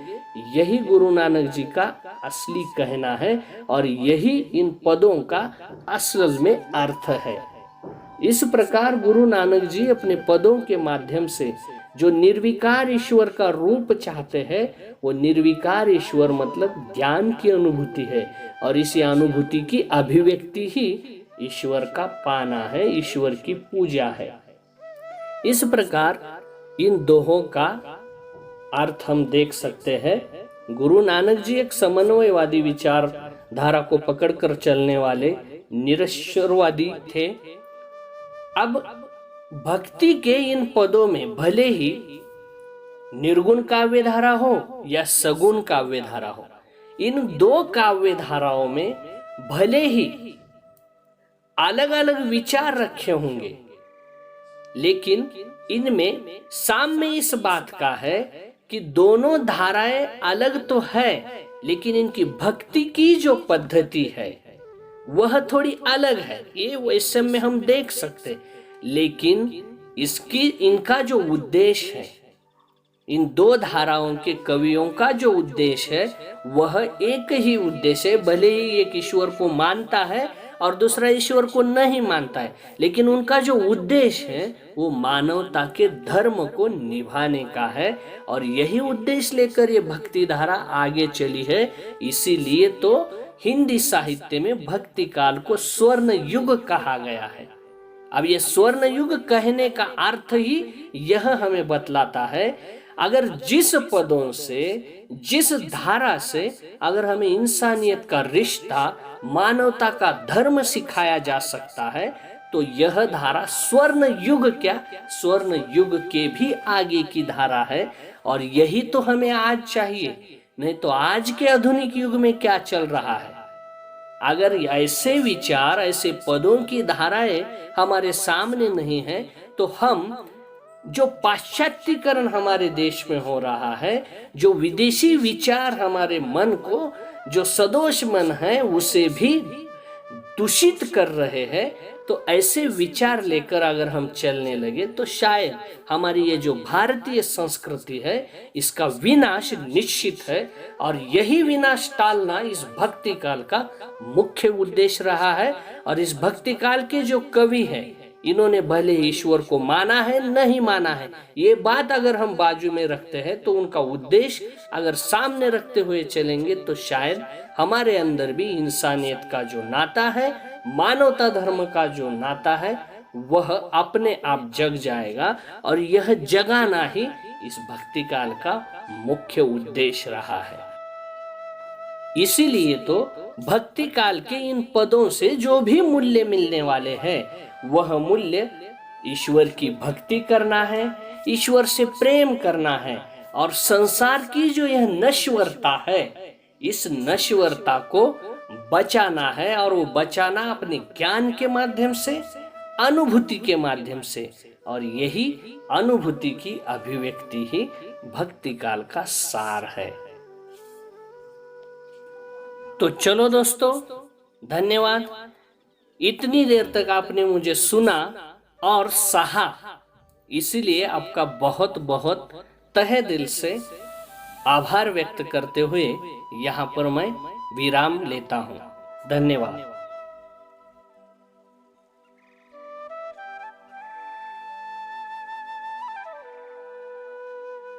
यही गुरु नानक जी का असली कहना है, और यही इन पदों का असल में अर्थ है। इस प्रकार गुरु नानक जी अपने पदों के माध्यम से जो निर्विकार ईश्वर का रूप चाहते हैं, वो निर्विकार ईश्वर मतलब ज्ञान की अनुभूति है, और इसी अनुभूति की अभिव्यक्ति ही ईश्वर का पाना है, ईश्वर की पूजा है। इस प्रकार इन दोहों का अर्थ हम देख सकते हैं। गुरु नानक जी एक समन्वयवादी विचार धारा को पकड़कर चलने वाले निरक्षरवादी थे। अब भक्ति के इन पदों में भले ही निर्गुण काव्य धारा हो या सगुण काव्य धारा हो, इन दो काव्य धाराओं में भले ही अलग अलग विचार रखे होंगे, लेकिन इनमें साम्य इस बात का है कि दोनों धाराएं अलग तो है, लेकिन इनकी भक्ति की जो पद्धति है वह थोड़ी अलग है। ये वैसे में हम देख सकते, लेकिन इनका जो उद्देश्य है, इन दो धाराओं के कवियों का जो उद्देश्य है वह एक ही उद्देश्य है। भले ही एक ईश्वर को मानता है और दूसरा ईश्वर को नहीं मानता है, लेकिन उनका जो उद्देश्य है वो मानवता के धर्म को निभाने का है, और यही उद्देश्य लेकर ये भक्ति धारा आगे चली है। इसीलिए तो हिंदी साहित्य में भक्ति काल को स्वर्ण युग कहा गया है। अब ये स्वर्ण युग कहने का अर्थ ही यह हमें बतलाता है, अगर जिस पदों से, जिस धारा से अगर हमें इंसानियत का रिश्ता, मानवता का धर्म सिखाया जा सकता है, तो यह धारा स्वर्ण युग क्या, स्वर्ण युग के भी आगे की धारा है। और यही तो हमें आज चाहिए, नहीं तो आज के आधुनिक युग में क्या चल रहा है। अगर ऐसे विचार, ऐसे पदों की धाराएं हमारे सामने नहीं है, तो हम जो पाश्चात्यकरण हमारे देश में हो रहा है, जो विदेशी विचार हमारे मन को, जो सदोष मन है, उसे भी दूषित कर रहे हैं। तो ऐसे विचार लेकर अगर हम चलने लगे तो शायद हमारी ये जो भारतीय संस्कृति है इसका विनाश निश्चित है। और यही विनाश टालना इस भक्ति काल का मुख्य उद्देश्य रहा है। और इस भक्ति काल के जो कवि हैं, इन्होंने भले ईश्वर को माना है नहीं माना है, ये बात अगर हम बाजू में रखते हैं तो उनका उद्देश्य अगर सामने रखते हुए चलेंगे तो शायद हमारे अंदर भी इंसानियत का जो नाता है, मानवता धर्म का जो नाता है, वह अपने आप जग जाएगा। और यह जगाना ही इस भक्ति काल का मुख्य उद्देश्य रहा है। इसीलिए तो भक्ति काल के इन पदों से जो भी मूल्य मिलने वाले हैं, वह मूल्य ईश्वर की भक्ति करना है, ईश्वर से प्रेम करना है, और संसार की जो यह नश्वरता है, इस नश्वरता को बचाना है। और वो बचाना अपने ज्ञान के माध्यम से, अनुभूति के माध्यम से, और यही अनुभूति की अभिव्यक्ति ही भक्ति काल का सार है। तो चलो दोस्तों, धन्यवाद। इतनी देर तक आपने मुझे सुना और सहा, इसीलिए आपका बहुत बहुत तहे दिल से आभार व्यक्त करते हुए यहाँ पर मैं विराम लेता हूँ। धन्यवाद।